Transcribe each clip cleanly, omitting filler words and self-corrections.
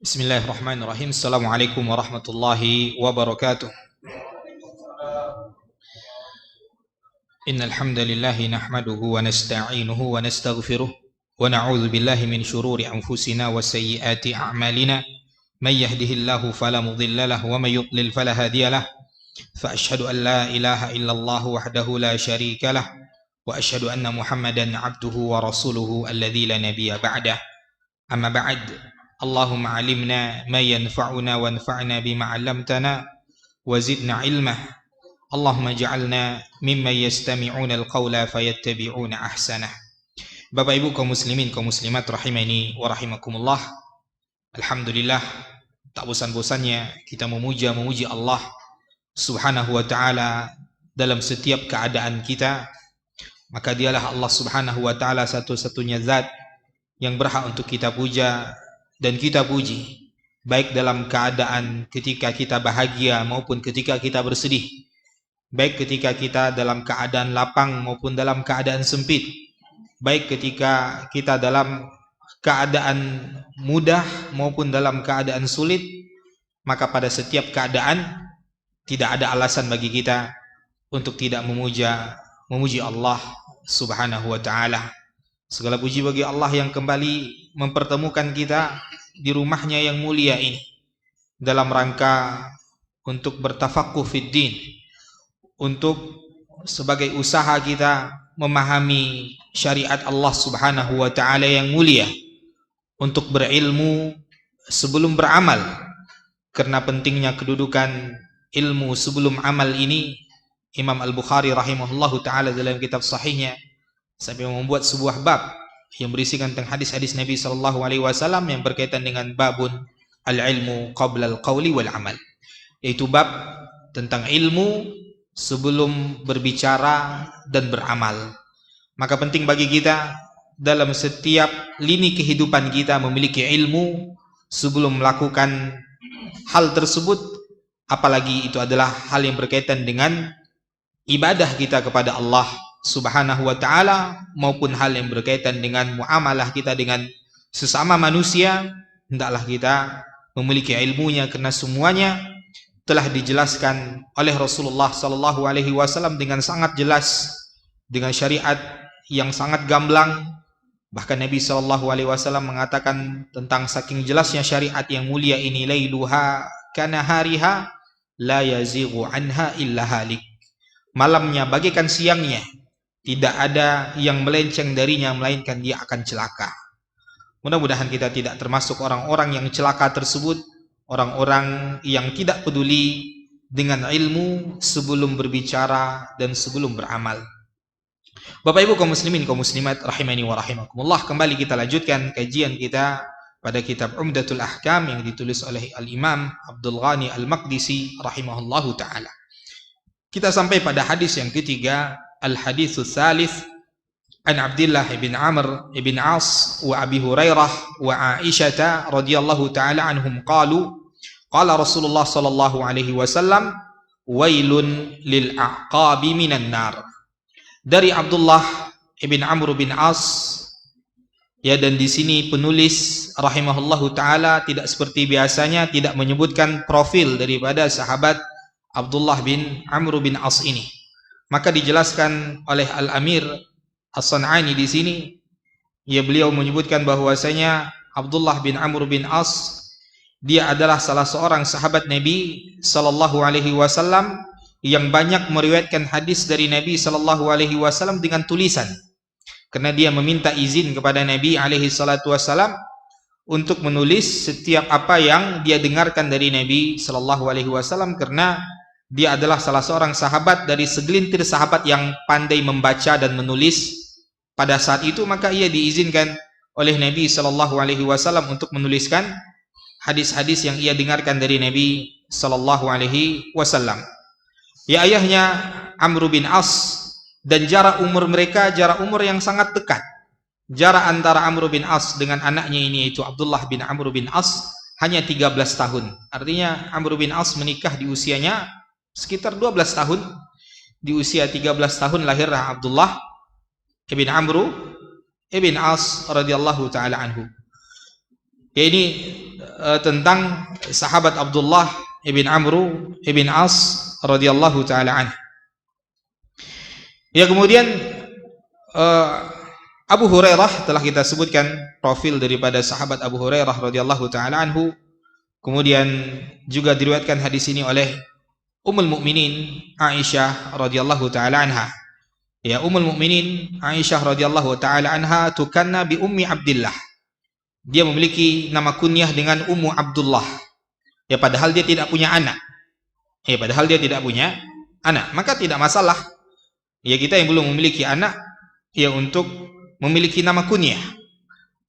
Bismillahirrahmanirrahim. Assalamualaikum warahmatullahi wabarakatuh. Innal hamdalillah nahmaduhu wa nasta'inuhu wa nastaghfiruh wa na'udzu billahi min shururi anfusina wa sayyiati a'malina. May yahdihillahu fala mudilla lahu wa may yudlil fala hadiya lahu. Fa asyhadu an la ilaha illallah wahdahu la syarika lah wa asyhadu anna Muhammadan 'abduhu wa rasuluhu alladzi la nabiyya ba'dah. Amma ba'd. Allahumma alimna ma yanfa'una wanfa'na bima 'allamtana wa zidna ilmah. Allahumma ja'alna mimman yastami'una al-qawla fayattabi'una ahsanah. Bapak Ibu kaum muslimin kaum muslimat rahimani wa rahimakumullah. Alhamdulillah, tak bosan-bosannya kita memuji Allah Subhanahu wa taala dalam setiap keadaan kita. Maka dialah Allah Subhanahu wa taala satu-satunya zat yang berhak untuk kita puja dan kita puji, baik dalam keadaan ketika kita bahagia maupun ketika kita bersedih, baik ketika kita dalam keadaan lapang maupun dalam keadaan sempit, baik ketika kita dalam keadaan mudah maupun dalam keadaan sulit. Maka pada setiap keadaan tidak ada alasan bagi kita untuk tidak memuji Allah Subhanahu wa taala. Segala puji bagi Allah yang kembali mempertemukan kita di rumahnya yang mulia ini dalam rangka untuk bertafaqquh fid din, untuk sebagai usaha kita memahami syariat Allah Subhanahu wa taala yang mulia, untuk berilmu sebelum beramal. Karena pentingnya kedudukan ilmu sebelum amal ini, Imam Al-Bukhari rahimahullahu taala dalam kitab sahihnya sampai membuat sebuah bab yang berisikan tentang hadis-hadis Nabi sallallahu alaihi wasallam yang berkaitan dengan babun al-ilmu qabla al-qawli wal amal, yaitu bab tentang ilmu sebelum berbicara dan beramal. Maka penting bagi kita dalam setiap lini kehidupan kita memiliki ilmu sebelum melakukan hal tersebut, apalagi itu adalah hal yang berkaitan dengan ibadah kita kepada Allah Subhanahu wa ta'ala maupun hal yang berkaitan dengan muamalah kita dengan sesama manusia. Hendaklah kita memiliki ilmunya, karena semuanya telah dijelaskan oleh Rasulullah sallallahu alaihi wasallam dengan sangat jelas, dengan syariat yang sangat gamblang. Bahkan Nabi sallallahu alaihi wasallam mengatakan tentang saking jelasnya syariat yang mulia ini, lailuha kanahariha la yazighu anha illa halik. Malamnya bagaikan siangnya, tidak ada yang melenceng darinya melainkan dia akan celaka. Mudah-mudahan kita tidak termasuk orang-orang yang celaka tersebut, orang-orang yang tidak peduli dengan ilmu sebelum berbicara dan sebelum beramal. Bapak Ibu kaum muslimin kaum muslimat rahimani wa rahimakumullah, kembali kita lanjutkan kajian kita pada kitab Umdatul Ahkam yang ditulis oleh Al-Imam Abdul Ghani Al-Maqdisi rahimahullahu taala. Kita sampai pada hadis yang ketiga, al-haditsus tsalits an Abdullah bin Amr bin As wa Abi Hurairah wa Aisyah radhiyallahu taala anhum qalu qala Rasulullah sallallahu alaihi wasallam wailun lil a'qabi minan nar. Dari Abdullah bin Amr bin As, ya, dan di sini penulis rahimahullahu taala tidak seperti biasanya tidak menyebutkan profil daripada sahabat Abdullah bin Amr bin As ini. Maka dijelaskan oleh Al-Amir As-San'ani di sini, ya, beliau menyebutkan bahwasanya Abdullah bin Amr bin As dia adalah salah seorang sahabat Nabi sallallahu alaihi wasallam yang banyak meriwayatkan hadis dari Nabi sallallahu alaihi wasallam dengan tulisan. Karena dia meminta izin kepada Nabi alaihi salatu wasallam untuk menulis setiap apa yang dia dengarkan dari Nabi sallallahu alaihi wasallam, karena dia adalah salah seorang sahabat dari segelintir sahabat yang pandai membaca dan menulis pada saat itu. Maka ia diizinkan oleh Nabi sallallahu alaihi wasallam untuk menuliskan hadis-hadis yang ia dengarkan dari Nabi sallallahu alaihi wasallam. Ya, ayahnya Amr bin As dan jarak umur mereka jarak umur yang sangat dekat. Jarak antara Amr bin As dengan anaknya ini, yaitu Abdullah bin Amr bin As, hanya 13 tahun. Artinya Amr bin As menikah di usianya sekitar 12 tahun. Di usia 13 tahun lahirlah Abdullah ibn Amr ibn As radhiyallahu taala anhu. Ya, ini tentang sahabat Abdullah ibn Amru ibn As radhiyallahu taala anhu. Ya, kemudian Abu Hurairah telah kita sebutkan profil daripada sahabat Abu Hurairah radhiyallahu taala anhu. Kemudian juga diriwayatkan hadis ini oleh Ummul Mukminin Aisyah radhiyallahu taala anha. Ya, Ummul Mukminin Aisyah radhiyallahu taala anha tukanna bi Ummi Abdillah. Dia memiliki nama kunyah dengan Ummu Abdullah. Ya, padahal dia tidak punya anak. Ya, padahal dia tidak punya anak. Maka tidak masalah. Ya, kita yang belum memiliki anak, ya, untuk memiliki nama kunyah.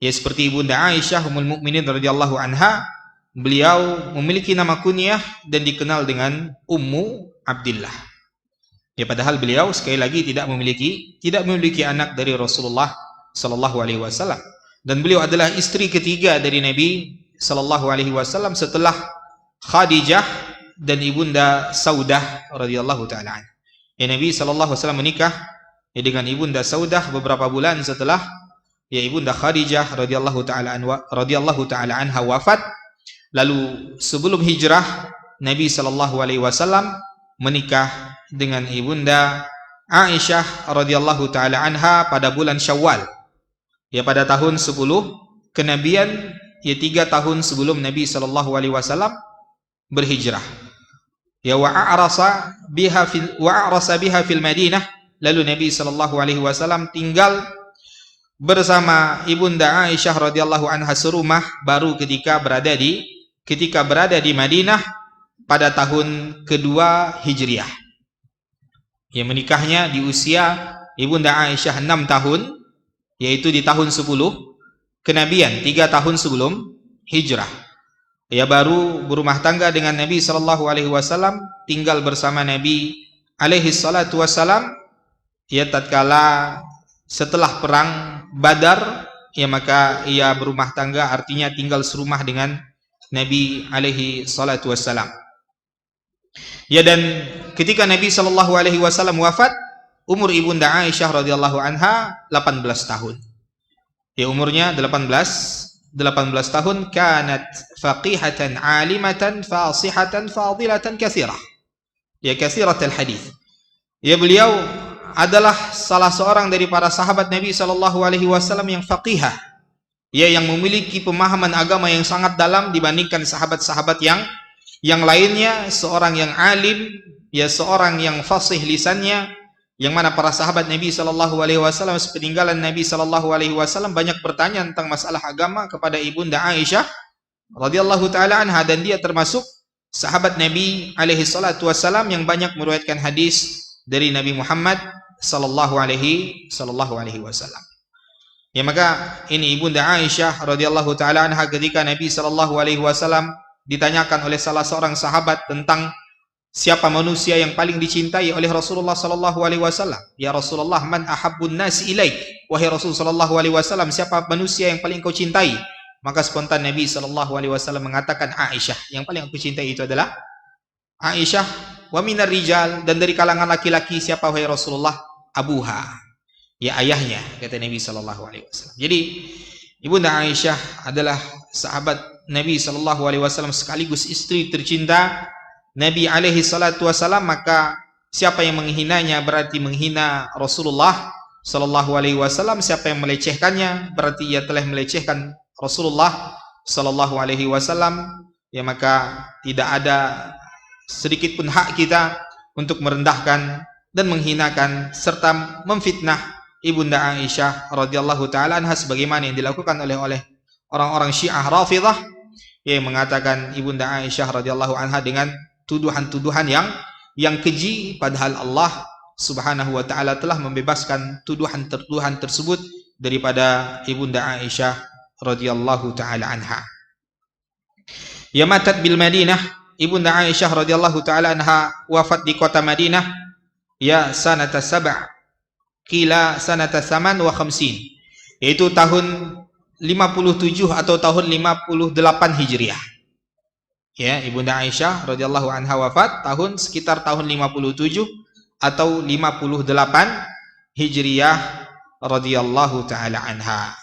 Ya, seperti Ibunda Aisyah Ummul Mukminin radhiyallahu anha, beliau memiliki nama kunyah dan dikenal dengan Ummu Abdillah. Ya, padahal beliau sekali lagi tidak memiliki anak dari Rasulullah sallallahu alaihi wasallam. Dan beliau adalah istri ketiga dari Nabi sallallahu alaihi wasallam setelah Khadijah dan Ibunda Saudah radhiyallahu taala anha. Ya, Nabi sallallahu alaihi wasallam menikah dengan Ibunda Saudah beberapa bulan setelah Ibunda Khadijah radhiyallahu taala anha wafat. Lalu sebelum hijrah Nabi sallallahu alaihi wasallam menikah dengan Ibunda Aisyah radhiyallahu taala anha pada bulan Syawal. Ya, pada tahun 10 kenabian, 3 tahun sebelum Nabi sallallahu alaihi wasallam berhijrah. Ya, wa a'rasa biha fil Madinah. Lalu Nabi sallallahu alaihi wasallam tinggal bersama Ibunda Aisyah radhiyallahu anha serumah baru ketika berada di Madinah pada tahun kedua Hijriah. Ya, menikahnya di usia Ibunda Aisyah 6 tahun, yaitu di tahun 10 kenabian, 3 tahun sebelum hijrah. Ya, baru berumah tangga dengan Nabi sallallahu alaihi wasallam, tinggal bersama Nabi alaihi salatu wasallam. Ya, tatkala setelah perang Badar, ya, maka ia berumah tangga, artinya tinggal serumah dengan Nabi alaihi salatu wasallam. Ya, dan ketika Nabi sallallahu alaihi wasallam wafat, umur Ibunda Aisyah radhiyallahu anha 18 tahun. Ya, umurnya 18 tahun. Kanat faqihatan alimatan fasihatan fadilatan katsirah. Ya, katsiratul hadis. Ya, beliau adalah salah seorang dari para sahabat Nabi sallallahu alaihi wasallam yang faqihah. Ya, yang memiliki pemahaman agama yang sangat dalam dibandingkan sahabat-sahabat yang lainnya, seorang yang alim, ya, seorang yang fasih lisannya, yang mana para sahabat Nabi sallallahu alaihi wasallam sepeninggalan Nabi sallallahu alaihi wasallam banyak bertanya tentang masalah agama kepada Ibunda Aisyah radhiyallahu taala anha, dan dia termasuk sahabat Nabi alaihi salatu wasallam yang banyak meriwayatkan hadis dari Nabi Muhammad sallallahu alaihi wasallam. Ya, maka ini Ibunda Aisyah radhiyallahu taala anha ketika Nabi sallallahu alaihi wasallam ditanyakan oleh salah seorang sahabat tentang siapa manusia yang paling dicintai oleh Rasulullah sallallahu alaihi wasallam. Ya Rasulullah, man ahabbun nasi ilaik? Wahai Rasul sallallahu alaihi wasallam, siapa manusia yang paling kau cintai? Maka spontan Nabi sallallahu alaihi wasallam mengatakan Aisyah. Yang paling aku cintai itu adalah Aisyah. Wa minar rijal, dan dari kalangan laki-laki siapa wahai Rasulullah? Abuha. Ya, ayahnya, kata Nabi sallallahu alaihi wasallam. Jadi Ibunda Aisyah adalah sahabat Nabi sallallahu alaihi wasallam sekaligus istri tercinta Nabi alaihi salatu wasallam. Maka siapa yang menghinanya berarti menghina Rasulullah sallallahu alaihi wasallam. Siapa yang melecehkannya berarti ia telah melecehkan Rasulullah sallallahu alaihi wasallam. Ya, maka tidak ada sedikit pun hak kita untuk merendahkan dan menghinakan serta memfitnah Ibunda Aisyah radhiyallahu taala anha sebagaimana yang dilakukan oleh orang-orang Syiah Rafidhah yang mengatakan Ibunda Aisyah radhiyallahu anha dengan tuduhan-tuduhan yang keji, padahal Allah Subhanahu wa taala telah membebaskan tuduhan-tuduhan tersebut daripada Ibunda Aisyah radhiyallahu taala anha. Ya, matat bil Madinah. Ibunda Aisyah radhiyallahu taala anha wafat di kota Madinah, ya, sanata sab', kila sanata saman wa khamsin, yaitu tahun 57 atau tahun 58 Hijriah. Ya, Ibunda Aisyah radhiyallahu anha wafat sekitar tahun 57 atau 58 Hijriah radhiyallahu taala anha.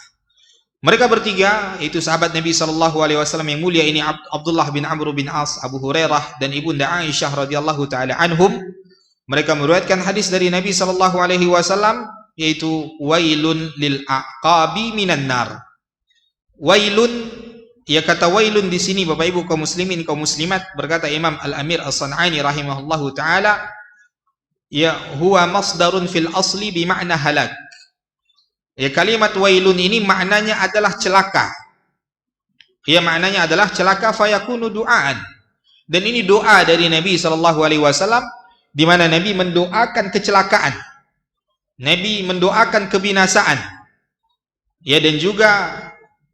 Mereka bertiga, yaitu sahabat Nabi Shallallahu Alaihi Wasallam yang mulia ini, Abdullah bin Amr bin As, Abu Hurairah, dan ibunda Aisyah radhiyallahu taala anhum. Mereka meriwayatkan hadis dari Nabi Shallallahu Alaihi Wasallam, yaitu wailun lil aqabi minan nar. Wailun, ya kata wailun di sini Bapak Ibu kaum muslimin kaum muslimat, berkata Imam Al-Amir As-San'ani rahimahullahu taala, ya huwa masdarun fil asli bima'na halak. Ya, kalimat wailun ini maknanya adalah celaka. Ya, maknanya adalah celaka, fayakunu du'aan. Dan ini doa dari Nabi sallallahu alaihi wasallam, di mana Nabi mendoakan kecelakaan. Nabi mendoakan kebinasaan. Ya, dan juga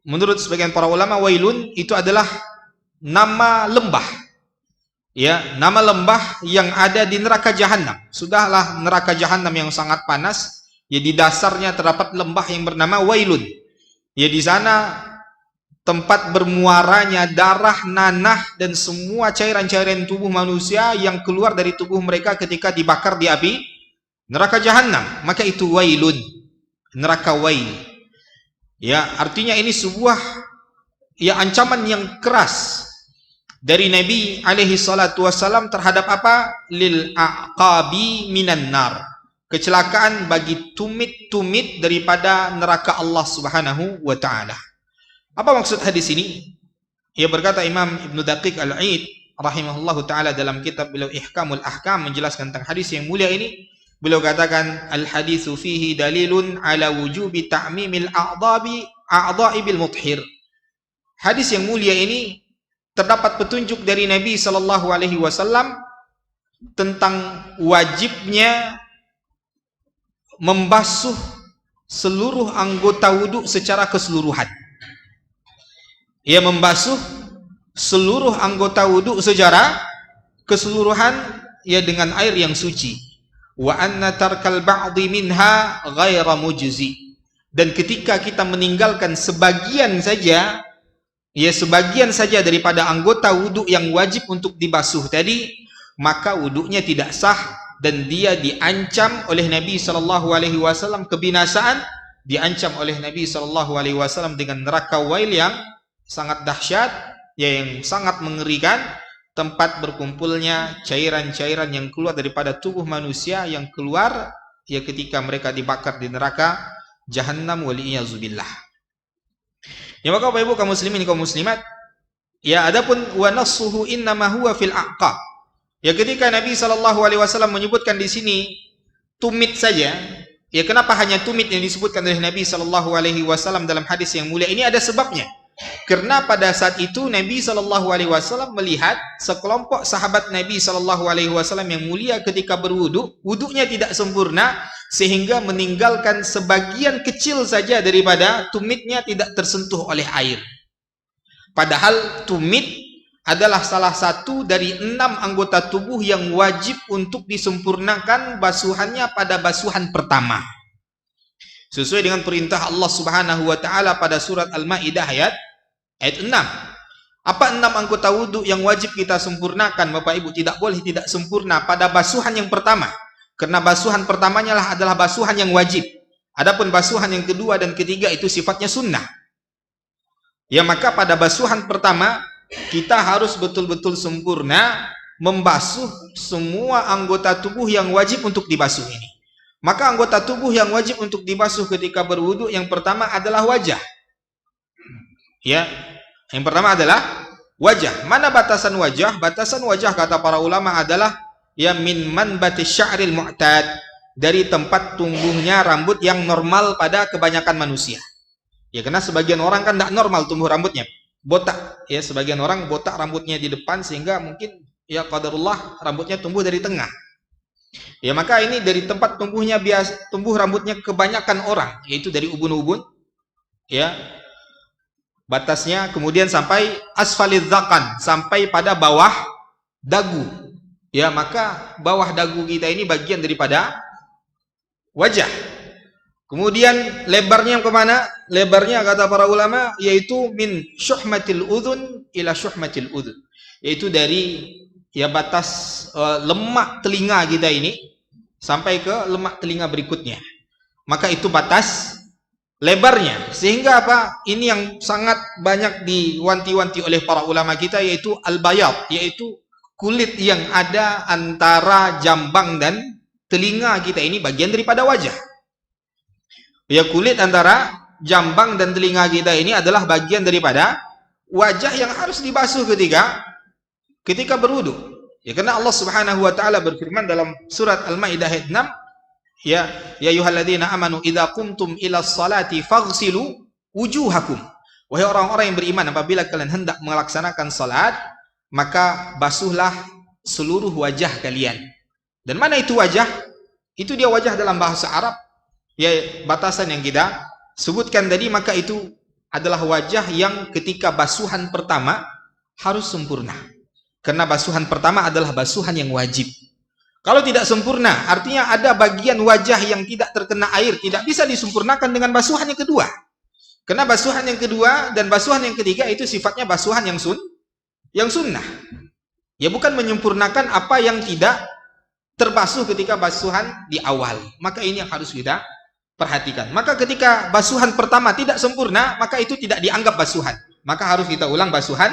menurut sebagian para ulama, wailun itu adalah nama lembah. Ya, nama lembah yang ada di neraka jahanam. Sudahlah neraka jahanam yang sangat panas. Ya, di dasarnya terdapat lembah yang bernama wailun. Ya, di sana tempat bermuaranya darah, nanah, dan semua cairan-cairan tubuh manusia yang keluar dari tubuh mereka ketika dibakar di api neraka jahanam. Maka itu wailun, neraka wail. Ya, artinya ini sebuah ya ancaman yang keras dari Nabi alaihi salatu wassalam terhadap apa? Lil aqabi minan nar. Kecelakaan bagi tumit-tumit daripada neraka Allah Subhanahu wa taala. Apa maksud hadis ini? Ia berkata Imam Ibnu Daqiq Al-Aid rahimahullahu taala dalam kitab beliau Ihkamul Ahkam menjelaskan tentang hadis yang mulia ini. Beliau katakan al-haditsu fihi dalilun ala wujubi ta'mimil a'dha'i bil mudhir. Hadis yang mulia ini terdapat petunjuk dari Nabi sallallahu alaihi wasallam tentang wajibnya membasuh seluruh anggota wudhu secara keseluruhan. Ia membasuh seluruh anggota wudhu secara keseluruhan, ya, dengan air yang suci. Wa anna tarkal ba'dhi minha ghaira mujzi. Dan ketika kita meninggalkan sebagian saja, ya sebagian saja daripada anggota wudhu yang wajib untuk dibasuh tadi, maka wudhunya tidak sah. Dan dia diancam oleh Nabi sallallahu alaihi wasallam kebinasaan, diancam oleh Nabi sallallahu alaihi wasallam dengan neraka wail yang sangat dahsyat, ya, yang sangat mengerikan, tempat berkumpulnya cairan-cairan yang keluar daripada tubuh manusia yang keluar ya ketika mereka dibakar di neraka jahanam, waliyazubillah. Ya, maka Bapak Ibu kaum muslimin kaum muslimat, ya, adapun wa nassuhu innama huwa fil aqab. Ya, ketika Nabi Shallallahu Alaihi Wasallam menyebutkan di sini tumit saja, ya, kenapa hanya tumit yang disebutkan oleh Nabi Shallallahu Alaihi Wasallam dalam hadis yang mulia ini? Ada sebabnya. Karena pada saat itu Nabi Shallallahu Alaihi Wasallam melihat sekelompok sahabat Nabi Shallallahu Alaihi Wasallam yang mulia ketika berwudu, wudunya tidak sempurna sehingga meninggalkan sebagian kecil saja daripada tumitnya tidak tersentuh oleh air. Padahal tumit adalah salah satu dari 6 anggota tubuh yang wajib untuk disempurnakan basuhannya pada basuhan pertama. Sesuai dengan perintah Allah Subhanahu wa taala pada surat Al-Maidah ayat 6. Apa 6 anggota wudhu yang wajib kita sempurnakan Bapak Ibu? Tidak boleh tidak sempurna pada basuhan yang pertama. Karena basuhan pertamanya adalah basuhan yang wajib. Adapun basuhan yang kedua dan ketiga itu sifatnya sunnah. Ya, maka pada basuhan pertama kita harus betul-betul sempurna membasuh semua anggota tubuh yang wajib untuk dibasuh ini. Maka anggota tubuh yang wajib untuk dibasuh ketika berwudu yang pertama adalah wajah. Ya, yang pertama adalah wajah. Mana batasan wajah? Batasan wajah kata para ulama adalah ya min manbati sya'ril mu'tad, dari tempat tumbuhnya rambut yang normal pada kebanyakan manusia. Ya, karena sebagian orang kan tidak normal tumbuh rambutnya. Botak, ya, sebagian orang botak rambutnya di depan sehingga mungkin ya qadarullah rambutnya tumbuh dari tengah. Ya, maka ini dari tempat tumbuhnya tumbuh rambutnya kebanyakan orang, yaitu dari ubun-ubun, ya, batasnya, kemudian sampai asfalidz dzakan, sampai pada bawah dagu. Ya, maka bawah dagu kita ini bagian daripada wajah. Kemudian lebarnya kemana? Lebarnya kata para ulama yaitu min syuhmatil udhun ila syuhmatil udhun, yaitu dari ya batas lemak telinga kita ini sampai ke lemak telinga berikutnya. Maka itu batas lebarnya. Sehingga apa? Ini yang sangat banyak diwanti-wanti oleh para ulama kita, yaitu al-bayad, yaitu kulit yang ada antara jambang dan telinga kita ini bagian daripada wajah. Ya, kulit antara jambang dan telinga kita ini adalah bagian daripada wajah yang harus dibasuh ketika berwudu. Ya, karena Allah Subhanahu wa taala berfirman dalam surat Al-Maidah ayat 6, ya ayyuhalladzina amanu idza qumtum ilas salati faghsilu wujuhakum. Wahai orang-orang yang beriman, apabila kalian hendak melaksanakan salat, maka basuhlah seluruh wajah kalian. Dan mana itu wajah? Itu dia wajah dalam bahasa Arab. Ya, batasan yang kita sebutkan tadi, maka itu adalah wajah yang ketika basuhan pertama harus sempurna. Karena basuhan pertama adalah basuhan yang wajib. Kalau tidak sempurna, artinya ada bagian wajah yang tidak terkena air, tidak bisa disempurnakan dengan basuhan yang kedua. Karena basuhan yang kedua dan basuhan yang ketiga itu sifatnya basuhan yang sunnah. Ya, bukan menyempurnakan apa yang tidak terbasuh ketika basuhan di awal. Maka ini yang harus kita perhatikan. Maka ketika basuhan pertama tidak sempurna, maka itu tidak dianggap basuhan. Maka harus kita ulang basuhan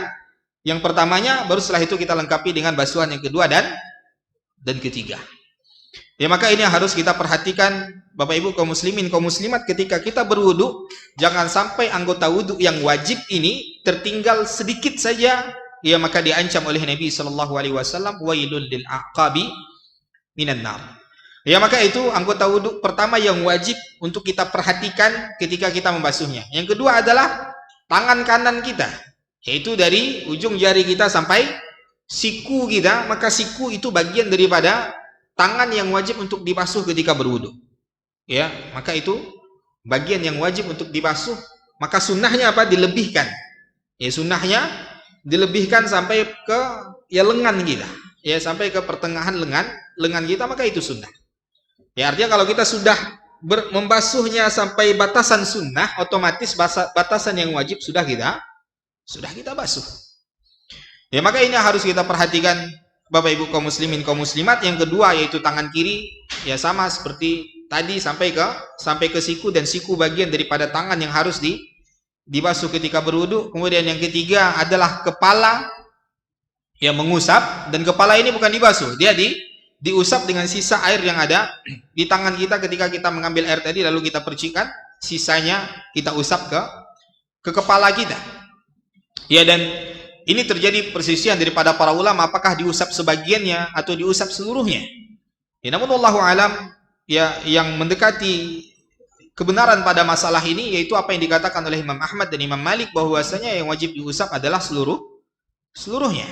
yang pertamanya, baru setelah itu kita lengkapi dengan basuhan yang kedua dan ketiga. Ya, maka ini harus kita perhatikan Bapak Ibu kaum muslimin, kaum muslimat, ketika kita berwudu, jangan sampai anggota wudu yang wajib ini tertinggal sedikit saja, ya maka diancam oleh Nabi sallallahu alaihi wasallam, wailul lil aqabi minan nar. Ya, maka itu anggota wudu pertama yang wajib untuk kita perhatikan ketika kita membasuhnya. Yang kedua adalah tangan kanan kita, yaitu dari ujung jari kita sampai siku kita. Maka siku itu bagian daripada tangan yang wajib untuk dibasuh ketika berwudu. Ya, maka itu bagian yang wajib untuk dibasuh. Maka sunnahnya apa? Dilebihkan. Ya, sunnahnya dilebihkan sampai ke lengan kita. Ya, sampai ke pertengahan lengan kita, maka itu sunnah. Ya, artinya kalau kita sudah membasuhnya sampai batasan sunnah, otomatis batasan yang wajib sudah kita basuh. Ya, maka ini harus kita perhatikan Bapak Ibu kaum muslimin, kaum muslimat. Yang kedua yaitu tangan kiri, ya sama seperti tadi sampai ke siku, dan siku bagian daripada tangan yang harus dibasuh ketika berwudu. Kemudian yang ketiga adalah kepala, ya mengusap, dan kepala ini bukan dibasuh, dia diusap dengan sisa air yang ada di tangan kita ketika kita mengambil air tadi, lalu kita percikan, sisanya kita usap ke kepala kita. Ya, dan ini terjadi persisian daripada para ulama, apakah diusap sebagiannya atau diusap seluruhnya. Ya, namun wallahu alam, ya yang mendekati kebenaran pada masalah ini yaitu apa yang dikatakan oleh Imam Ahmad dan Imam Malik, bahwasanya yang wajib diusap adalah seluruhnya.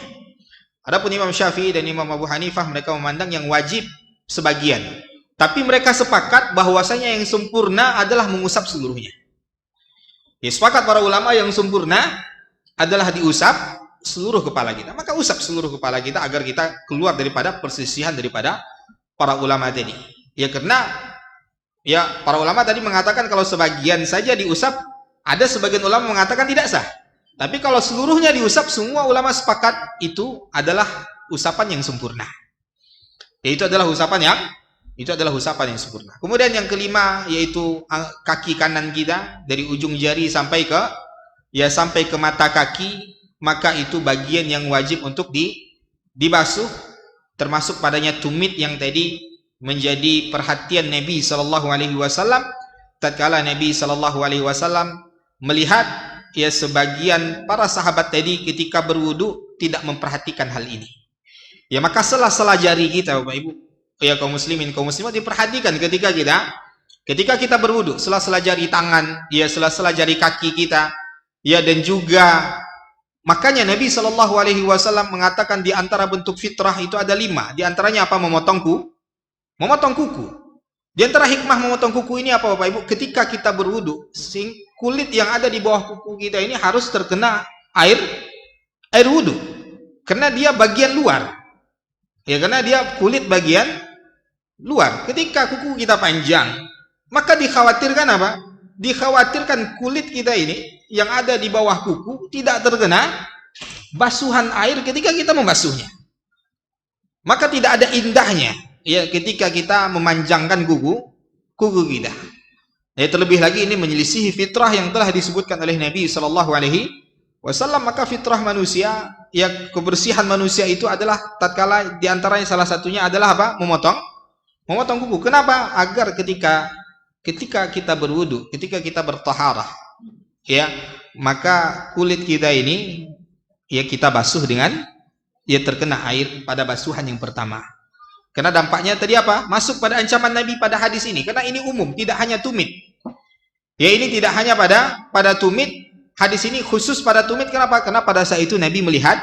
Adapun Imam Syafi'i dan Imam Abu Hanifah, mereka memandang yang wajib sebagian. Tapi mereka sepakat bahwasanya yang sempurna adalah mengusap seluruhnya. Ya, sepakat para ulama yang sempurna adalah diusap seluruh kepala kita. Maka usap seluruh kepala kita agar kita keluar daripada persisihan daripada para ulama tadi. Ya, karena ya para ulama tadi mengatakan kalau sebagian saja diusap, ada sebagian ulama mengatakan tidak sah. Tapi kalau seluruhnya diusap, semua ulama sepakat itu adalah usapan yang sempurna. Itu adalah usapan yang sempurna. Kemudian yang kelima yaitu kaki kanan kita, dari ujung jari sampai ke mata kaki, maka itu bagian yang wajib untuk dibasuh, termasuk padanya tumit yang tadi menjadi perhatian Nabi sallallahu alaihi wasallam tatkala Nabi sallallahu alaihi wasallam melihat ya sebagian para sahabat tadi ketika berwudu tidak memperhatikan hal ini. Ya, maka sela-sela jari kita Bapak Ibu, ya kaum muslimin, kaum muslimat, diperhatikan ketika kita berwudu, sela-sela jari tangan, ya sela-sela jari kaki kita, ya, dan juga makanya Nabi Shallallahu Alaihi Wasallam mengatakan di antara bentuk fitrah itu ada 5. Di antaranya apa? Memotong kuku. Di antara hikmah memotong kuku ini apa Bapak Ibu? Ketika kita berwudu, kulit yang ada di bawah kuku kita ini harus terkena air wudu, karena dia bagian luar. Ya, karena dia kulit bagian luar. Ketika kuku kita panjang, maka dikhawatirkan apa? Dikhawatirkan kulit kita ini yang ada di bawah kuku tidak terkena basuhan air ketika kita membasuhnya. Maka tidak ada indahnya ya ketika kita memanjangkan kuku kita. Ya, terlebih lagi ini menyelisihi fitrah yang telah disebutkan oleh Nabi Shallallahu Alaihi Wasallam. Maka fitrah manusia, ya kebersihan manusia itu adalah tatkala diantaranya salah satunya adalah apa? Memotong kuku. Kenapa? Agar ketika kita berwudu, ketika kita bertaharah, ya maka kulit kita ini ya kita basuh dengan ya terkena air pada basuhan yang pertama. Karena dampaknya tadi apa? Masuk pada ancaman Nabi pada hadis ini. Karena ini umum, tidak hanya tumit. Ya ini tidak hanya pada tumit. Hadis ini khusus pada tumit. Kenapa? Karena pada saat itu Nabi melihat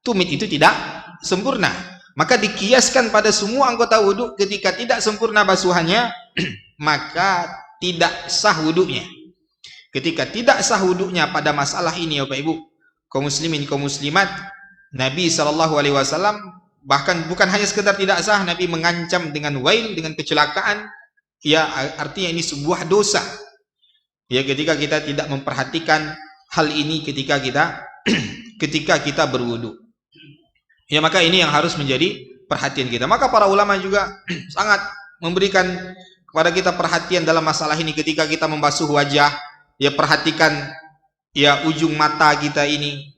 tumit itu tidak sempurna. Maka dikiaskan pada semua anggota wudhu. Ketika tidak sempurna basuhannya, maka tidak sah wudhunya. Ketika tidak sah wudhunya pada masalah ini, ya Bapak Ibu, kaum muslimin, kaum muslimat, Nabi SAW bahkan bukan hanya sekedar tidak sah, Nabi mengancam dengan wail, dengan kecelakaan. Ya artinya ini sebuah dosa. Ya ketika kita tidak memperhatikan hal ini ketika kita berwudu. Ya maka ini yang harus menjadi perhatian kita. Maka para ulama juga sangat memberikan kepada kita perhatian dalam masalah ini ketika kita membasuh wajah. Ya perhatikan ya ujung mata kita ini.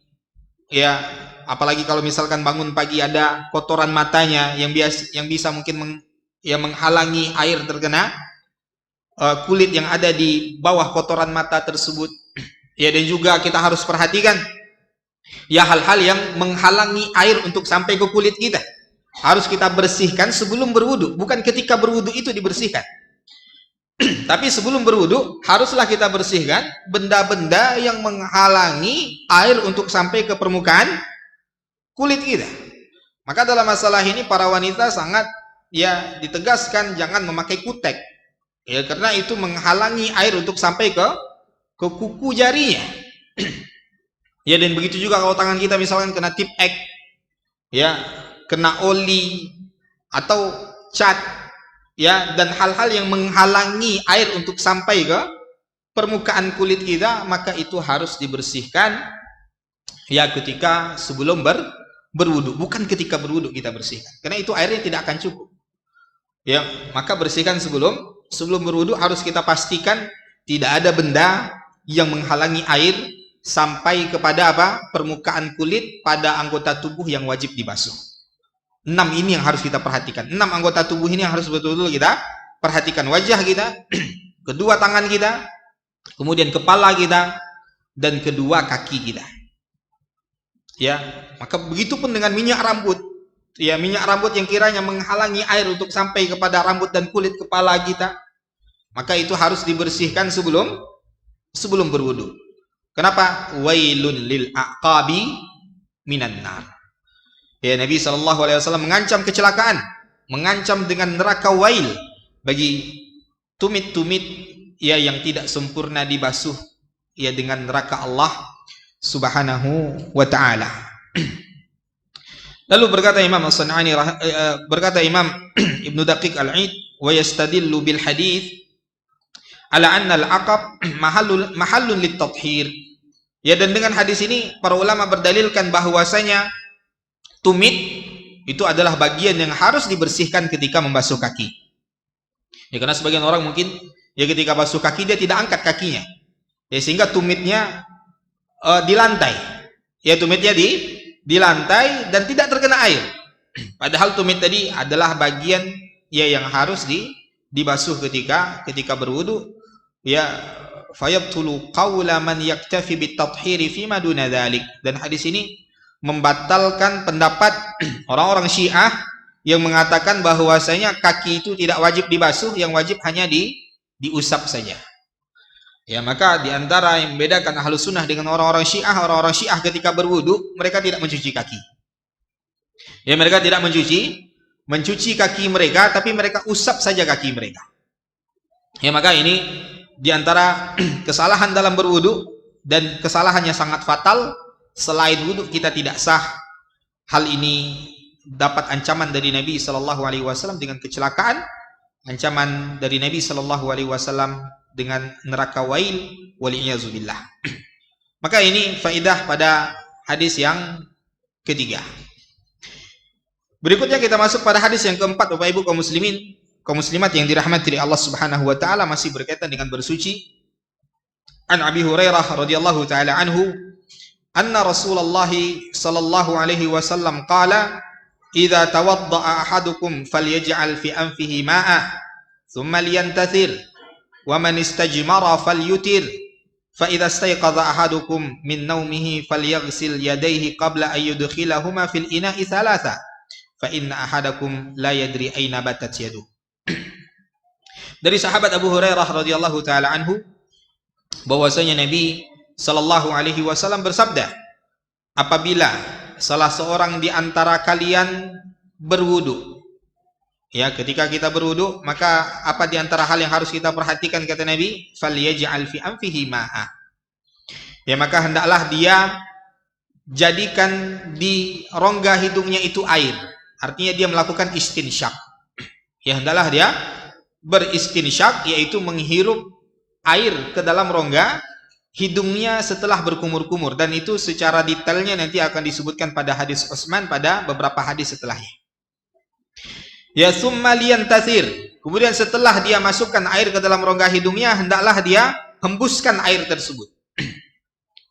Ya apalagi kalau misalkan bangun pagi ada kotoran matanya yang bisa mungkin menghalangi air terkena kulit yang ada di bawah kotoran mata tersebut. Ya dan juga kita harus perhatikan ya hal-hal yang menghalangi air untuk sampai ke kulit kita. Harus kita bersihkan sebelum berwudu, bukan ketika berwudu itu dibersihkan. Tapi sebelum berwudu haruslah kita bersihkan benda-benda yang menghalangi air untuk sampai ke permukaan kulit kita. Maka dalam masalah ini para wanita sangat ya ditegaskan jangan memakai kutek. Ya karena itu menghalangi air untuk sampai ke kuku jarinya. Ya dan begitu juga kalau tangan kita misalkan kena tip X, ya kena oli atau cat, ya dan hal-hal yang menghalangi air untuk sampai ke permukaan kulit kita, maka itu harus dibersihkan ya ketika sebelum berwudu, bukan ketika berwudu kita bersihkan. Karena itu airnya tidak akan cukup. Ya, maka bersihkan sebelum berwudu. Harus kita pastikan tidak ada benda yang menghalangi air sampai kepada apa? Permukaan kulit pada anggota tubuh yang wajib dibasuh. 6 ini yang harus kita perhatikan. 6 anggota tubuh ini yang harus betul-betul kita perhatikan. Wajah kita, kedua tangan kita, kemudian kepala kita, dan kedua kaki kita. Ya, maka begitupun dengan minyak rambut. Ya, minyak rambut yang kiranya menghalangi air untuk sampai kepada rambut dan kulit kepala kita, maka itu harus dibersihkan sebelum berwudu. Kenapa? Wailun lil aqabi minan nar. Ya, Nabi SAW mengancam kecelakaan, mengancam dengan neraka wail bagi tumit-tumit ya yang tidak sempurna dibasuh ya dengan neraka Allah Subhanahu wa ta'ala. Lalu berkata Imam As-San'ani, berkata Imam Ibnu Daqiq Al-Id, wa yastadillu bil hadits ala anna al-aqab mahallun lit-tathhir. Ya dan dengan hadis ini para ulama berdalilkan bahwasanya tumit itu adalah bagian yang harus dibersihkan ketika membasuh kaki. Ya karena sebagian orang mungkin ya ketika basuh kaki dia tidak angkat kakinya. Ya sehingga tumitnya di lantai. Ya tumitnya di lantai dan tidak terkena air. Padahal tumit tadi adalah bagian ya yang harus dibasuh ketika berwudu. Ya fayabtulu qawla man yaktafi bitathhiri fima duna dzalik. Dan hadis ini membatalkan pendapat orang-orang Syiah yang mengatakan bahwasanya kaki itu tidak wajib dibasuh, yang wajib hanya diusap saja. Ya maka diantara yang membedakan Ahlus Sunnah dengan orang-orang Syiah ketika berwudu mereka tidak mencuci kaki. Ya mereka tidak mencuci kaki mereka, tapi mereka usap saja kaki mereka. Ya maka ini diantara kesalahan dalam berwudu dan kesalahannya sangat fatal. Selain wudu kita tidak sah. Hal ini dapat ancaman dari Nabi SAW dengan kecelakaan, ancaman dari Nabi SAW dengan neraka wail waliyazubillah. Maka ini faidah pada hadis yang ketiga. Berikutnya kita masuk pada hadis yang keempat, Bapak Ibu kaum muslimin, kaum muslimat yang dirahmati oleh Allah Subhanahu wa taala, masih berkaitan dengan bersuci. An Abi Hurairah radhiyallahu taala anhu, anna Rasulullah sallallahu alaihi wasallam qala, "Idza tawadda'a ahadukum falyaj'al fi anfihi ma'a, thumma liyantathir, wa man istajmara falyutir, fa idza istayqadha ahadukum min naumihi falyaghsil yadayhi qabla an yudkhilahuma fil ina'i thalatha, fa inna ahadakum la yadri aina batat yaduh." Dari sahabat Abu Hurairah radhiyallahu taala anhu, bahwasanya Nabi sallallahu alaihi wasallam bersabda, apabila salah seorang di antara kalian berwudu, ya, ketika kita berwudu, maka apa di antara hal yang harus kita perhatikan, kata Nabi, falyaj'al fi anfihi ma'a, ya, maka hendaklah dia jadikan di rongga hidungnya itu air. Artinya dia melakukan istinsyak, ya, hendaklah dia beristinsyak, yaitu menghirup air ke dalam rongga hidungnya setelah berkumur-kumur, dan itu secara detailnya nanti akan disebutkan pada hadis Utsman pada beberapa hadis setelahnya. Ya, summa liyantathir, kemudian setelah dia masukkan air ke dalam rongga hidungnya, hendaklah dia hembuskan air tersebut.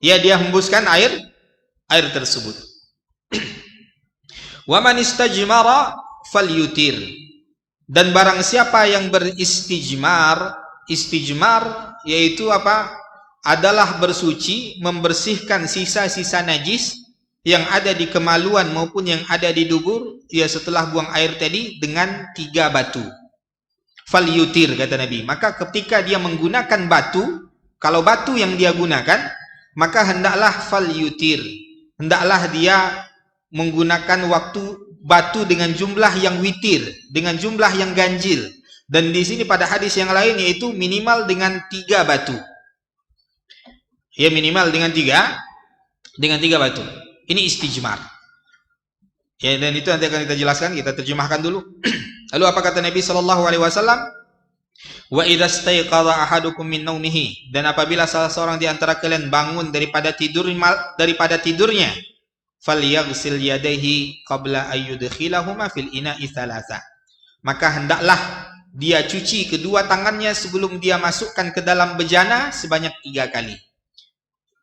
Ya, dia hembuskan air tersebut. Wa man istajmara falyutir, dan barang siapa yang beristijmar, istijmar yaitu apa? Adalah bersuci, membersihkan sisa-sisa najis yang ada di kemaluan maupun yang ada di dubur, ya, setelah buang air tadi dengan 3 batu. Falyutir, kata Nabi. Maka ketika dia menggunakan batu, kalau batu yang dia gunakan, maka hendaklah falyutir, hendaklah dia menggunakan batu dengan jumlah yang witir, dengan jumlah yang ganjil. Dan di sini pada hadis yang lain yaitu minimal dengan 3 batu. Ya, minimal dengan tiga batu. Ini istijmar. Ya, dan itu nanti akan kita jelaskan, kita terjemahkan dulu. Lalu apa kata Nabi sallallahu alaihi wasallam? Wa idza staiqadha ahadukum min naumihi, dan apabila salah seorang di antara kalian bangun daripada tidurnya, falyaghsil yadayhi qabla ayyudkhilahuma fil ina'i thalatha, maka hendaklah dia cuci kedua tangannya sebelum dia masukkan ke dalam bejana sebanyak 3 kali.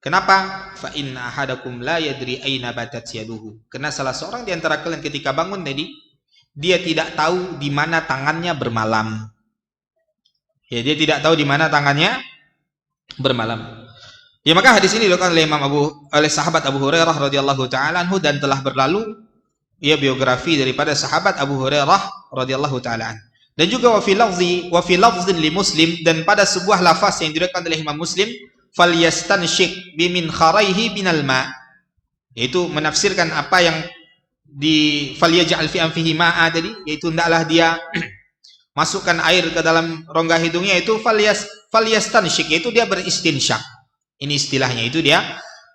Kenapa? Fa inna ahadakum la yadri aina batat yaduhu, karena salah seorang di antara kalian ketika bangun tadi, dia tidak tahu di mana tangannya bermalam. Ya, dia tidak tahu di mana tangannya bermalam. Ya, maka hadis ini dilakukan oleh sahabat Abu Hurairah radhiyallahu taala anhu, dan telah berlalu ya biografi daripada sahabat Abu Hurairah radhiyallahu taala anhu. Dan juga wa fi lafzin li Muslim, dan pada sebuah lafaz yang diriwayatkan oleh Imam Muslim, falyastanshik bimin kharaihi binal ma, yaitu menafsirkan apa yang di falyaj'al fi anfihi ma'a tadi, yaitu hendaklah dia masukkan air ke dalam rongga hidungnya, itu falyastanshik, yaitu dia beristinsyak. Ini istilahnya, itu dia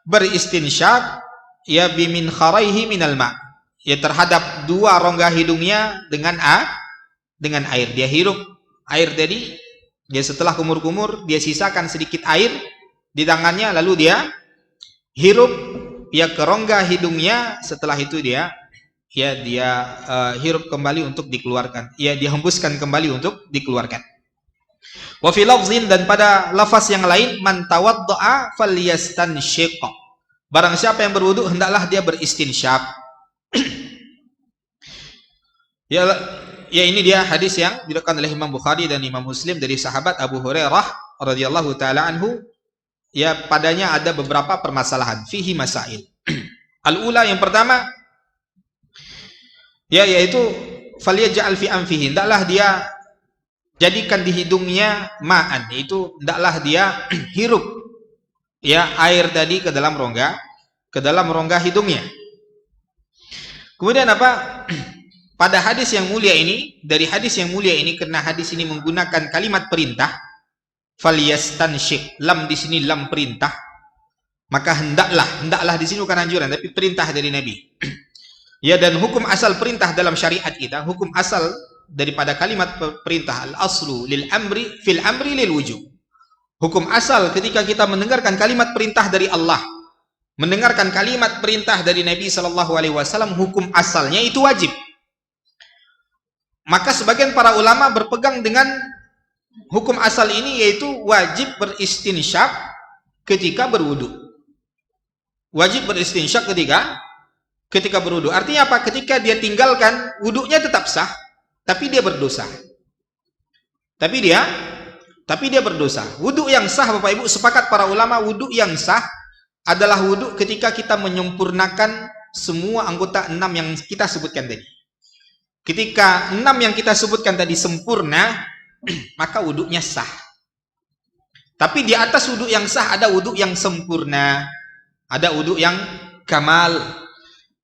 beristinsyak, ya, bimin kharaihi minal ma, ya, terhadap 2 rongga hidungnya dengan air. Dia hirup air tadi, dia setelah kumur-kumur, dia sisakan sedikit air di tangannya, lalu dia hirup ya ke rongga hidungnya. Setelah itu dia hirup kembali untuk dikeluarkan, ya, dia hembuskan kembali untuk dikeluarkan. Wa fi lafzin, dan pada lafaz yang lain, man tawadda'a falyastanshiq, barang siapa yang berwudu hendaklah dia beristinsyak. Ya, ini dia hadis yang diriwayatkan oleh Imam Bukhari dan Imam Muslim dari sahabat Abu Hurairah radhiyallahu taala anhu. Ya, padanya ada beberapa permasalahan, fihi masail. Al-ula, yang pertama, ya, yaitu falyaj'al fi anfihi, hendaklah dia jadikan di hidungnya ma'an, yaitu hendaklah dia hirup ya air tadi ke dalam rongga hidungnya. Kemudian apa? Pada hadis yang mulia ini, dari hadis yang mulia ini, karena hadis ini menggunakan kalimat perintah, falyastanshik, lam di sini lam perintah, maka hendaklah di sini bukan anjuran tapi perintah dari Nabi. Ya, dan hukum asal perintah dalam syariat kita, hukum asal daripada kalimat perintah, al-aslu lil amri fil amri lil wujub. Hukum asal ketika kita mendengarkan kalimat perintah dari Allah, mendengarkan kalimat perintah dari Nabi sallallahu alaihi wasallam, hukum asalnya itu wajib. Maka sebagian para ulama berpegang dengan hukum asal ini, yaitu wajib beristinsyak ketika berwudu. Wajib beristinsyak ketika berwudu. Artinya apa? Ketika dia tinggalkan, wudunya tetap sah, tapi dia berdosa. Tapi dia berdosa. Wudu yang sah, Bapak Ibu, sepakat para ulama, wudu yang sah adalah wudu ketika kita menyempurnakan semua anggota 6 yang kita sebutkan tadi. Ketika 6 yang kita sebutkan tadi sempurna, maka wudunya sah. Tapi di atas wudu yang sah ada wudu yang sempurna, ada wudu yang kamal,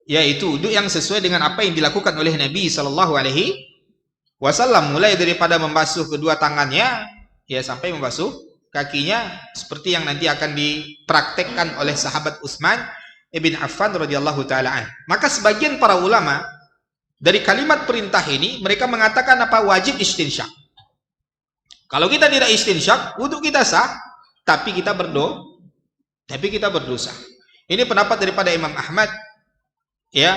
yaitu wudu yang sesuai dengan apa yang dilakukan oleh Nabi Shallallahu Alaihi Wasallam, mulai daripada membasuh kedua tangannya ya sampai membasuh kakinya, seperti yang nanti akan dipraktekkan oleh sahabat Utsman ibn Affan radhiyallahu taala an. Maka sebagian para ulama dari kalimat perintah ini mereka mengatakan apa? Wajib istinsyak. Kalau kita tidak istinsyak, wudu kita sah, tapi kita berdosa. Ini pendapat daripada Imam Ahmad ya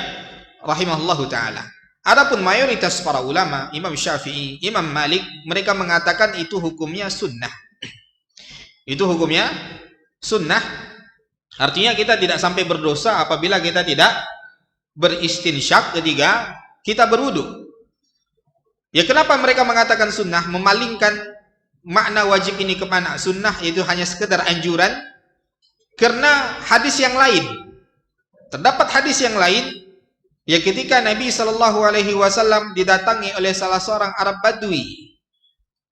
rahimahullahu taala. Adapun mayoritas para ulama, Imam Syafi'i, Imam Malik, mereka mengatakan itu hukumnya sunnah. Itu hukumnya sunnah. Artinya kita tidak sampai berdosa apabila kita tidak beristinsyak ketika kita berwudu. Ya, kenapa mereka mengatakan sunnah? Memalingkan makna wajib ini kemana? Sunnah itu hanya sekedar anjuran. Karena hadis yang lain, terdapat hadis yang lain, ya ketika Nabi Shallallahu Alaihi Wasallam didatangi oleh salah seorang Arab Badui,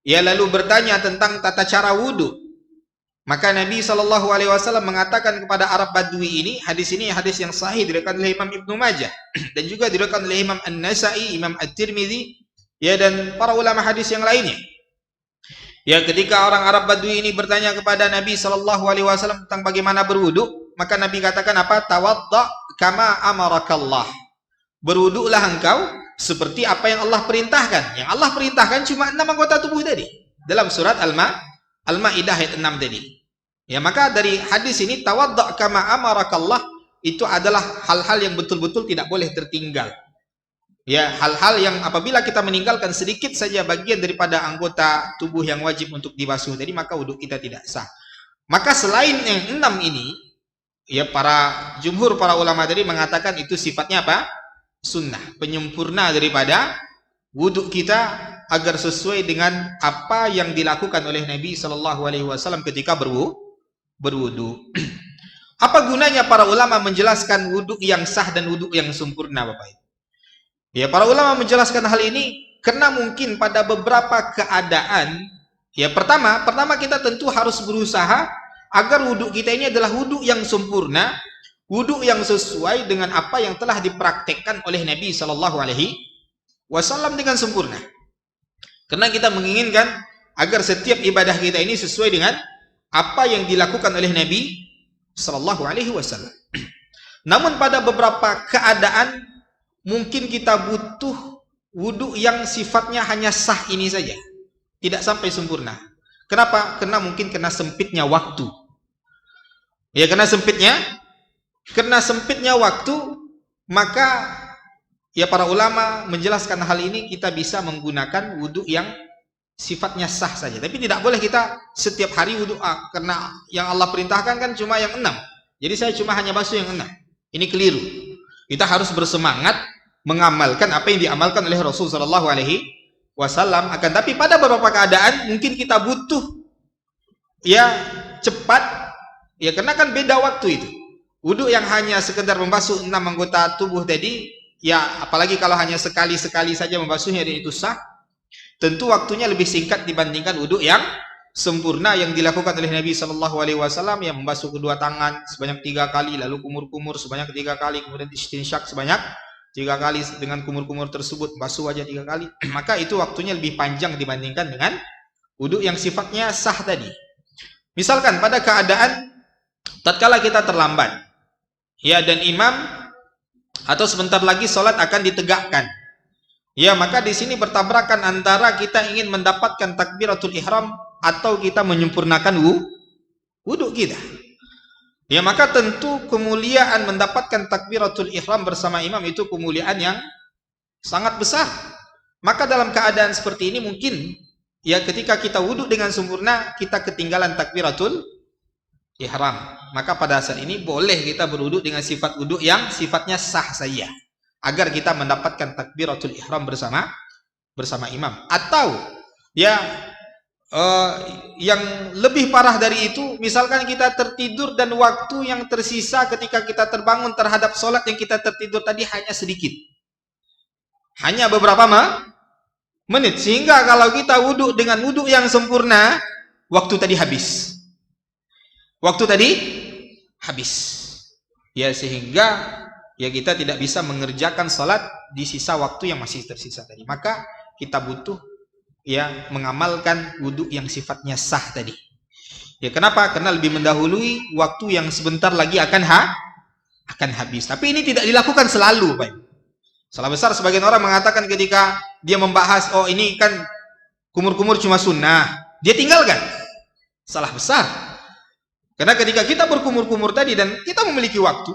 ya lalu bertanya tentang tata cara wudu, maka Nabi Shallallahu Alaihi Wasallam mengatakan kepada Arab Badui ini hadis yang sahih diriwayatkan oleh Imam Ibnu Majah dan juga diriwayatkan oleh Imam An-Nasa'i, Imam At-Tirmidzi, ya dan para ulama hadis yang lainnya. Ya ketika orang Arab Badui ini bertanya kepada Nabi Shallallahu Alaihi Wasallam tentang bagaimana berwudu, maka Nabi katakan apa? Tawadda kama amarakallah. Berwudulah engkau seperti apa yang Allah perintahkan. Yang Allah perintahkan cuma 6 anggota tubuh tadi dalam surat Al-Maidah ayat 6 tadi. Ya maka dari hadis ini tawadda kama amarakallah itu adalah hal-hal yang betul-betul tidak boleh tertinggal. Ya, hal-hal yang apabila kita meninggalkan sedikit saja bagian daripada anggota tubuh yang wajib untuk dibasuh tadi, maka wudu kita tidak sah. Maka selain yang 6 ini, ya jumhur para ulama tadi mengatakan itu sifatnya apa? Sunnah, penyempurna daripada wudu kita agar sesuai dengan apa yang dilakukan oleh Nabi Shallallahu Alaihi Wasallam ketika berwudu. Apa gunanya para ulama menjelaskan wudu yang sah dan wudu yang sempurna, Bapak Ibu? Ya, para ulama menjelaskan hal ini karena mungkin pada beberapa keadaan, ya pertama kita tentu harus berusaha agar wudu kita ini adalah wudu yang sempurna, wudu yang sesuai dengan apa yang telah dipraktekkan oleh Nabi Shallallahu Alaihi Wasallam dengan sempurna. Karena kita menginginkan agar setiap ibadah kita ini sesuai dengan apa yang dilakukan oleh Nabi Shallallahu Alaihi Wasallam. Namun pada beberapa keadaan mungkin kita butuh wudu yang sifatnya hanya sah ini saja, tidak sampai sempurna. Kenapa? Karena mungkin kena sempitnya waktu. Ya, karena sempitnya waktu, maka ya para ulama menjelaskan hal ini kita bisa menggunakan wudu yang sifatnya sah saja. Tapi tidak boleh kita setiap hari wudu karena yang Allah perintahkan kan cuma yang 6. Jadi saya cuma hanya basuh yang 6. Ini keliru. Kita harus bersemangat mengamalkan apa yang diamalkan oleh Rasul Shallallahu Alaihi Wasallam. Akan tapi pada beberapa keadaan mungkin kita butuh ya cepat, ya karena kan beda waktu itu. Wudu yang hanya sekedar membasuh 6 anggota tubuh tadi, ya apalagi kalau hanya sekali-sekali saja membasuhnya dan itu sah, tentu waktunya lebih singkat dibandingkan wudu yang sempurna yang dilakukan oleh Nabi Shallallahu Alaihi Wasallam, yang membasuh kedua tangan sebanyak 3 kali, lalu kumur-kumur sebanyak 3 kali, kemudian istinsyak sebanyak 3 kali, dengan kumur-kumur tersebut basuh wajah 3 kali. Maka itu waktunya lebih panjang dibandingkan dengan wudu yang sifatnya sah tadi. Misalkan pada keadaan tatkala kita terlambat, ya dan imam atau sebentar lagi sholat akan ditegakkan, ya maka di sini bertabrakan antara kita ingin mendapatkan takbiratul ihram atau kita menyempurnakan wudu kita. Ya maka tentu kemuliaan mendapatkan takbiratul ihram bersama imam itu kemuliaan yang sangat besar. Maka dalam keadaan seperti ini mungkin ya ketika kita wudhu dengan sempurna kita ketinggalan takbiratul ihram. Maka pada saat ini boleh kita berwudhu dengan sifat wudhu yang sifatnya sah saja, agar kita mendapatkan takbiratul ihram bersama imam. Atau ya yang lebih parah dari itu, misalkan kita tertidur dan waktu yang tersisa ketika kita terbangun terhadap sholat yang kita tertidur tadi hanya sedikit, hanya beberapa menit, sehingga kalau kita wudhu dengan wudhu yang sempurna, waktu tadi habis. Ya, sehingga ya kita tidak bisa mengerjakan sholat di sisa waktu yang masih tersisa tadi. Maka kita butuh ya mengamalkan wudhu yang sifatnya sah tadi. Ya, kenapa? Karena lebih mendahului waktu yang sebentar lagi akan habis. Tapi ini tidak dilakukan selalu, Pak. Salah besar sebagian orang mengatakan ketika dia membahas, oh ini kan kumur-kumur cuma sunnah, dia tinggalkan. Salah besar. Karena ketika kita berkumur-kumur tadi dan kita memiliki waktu,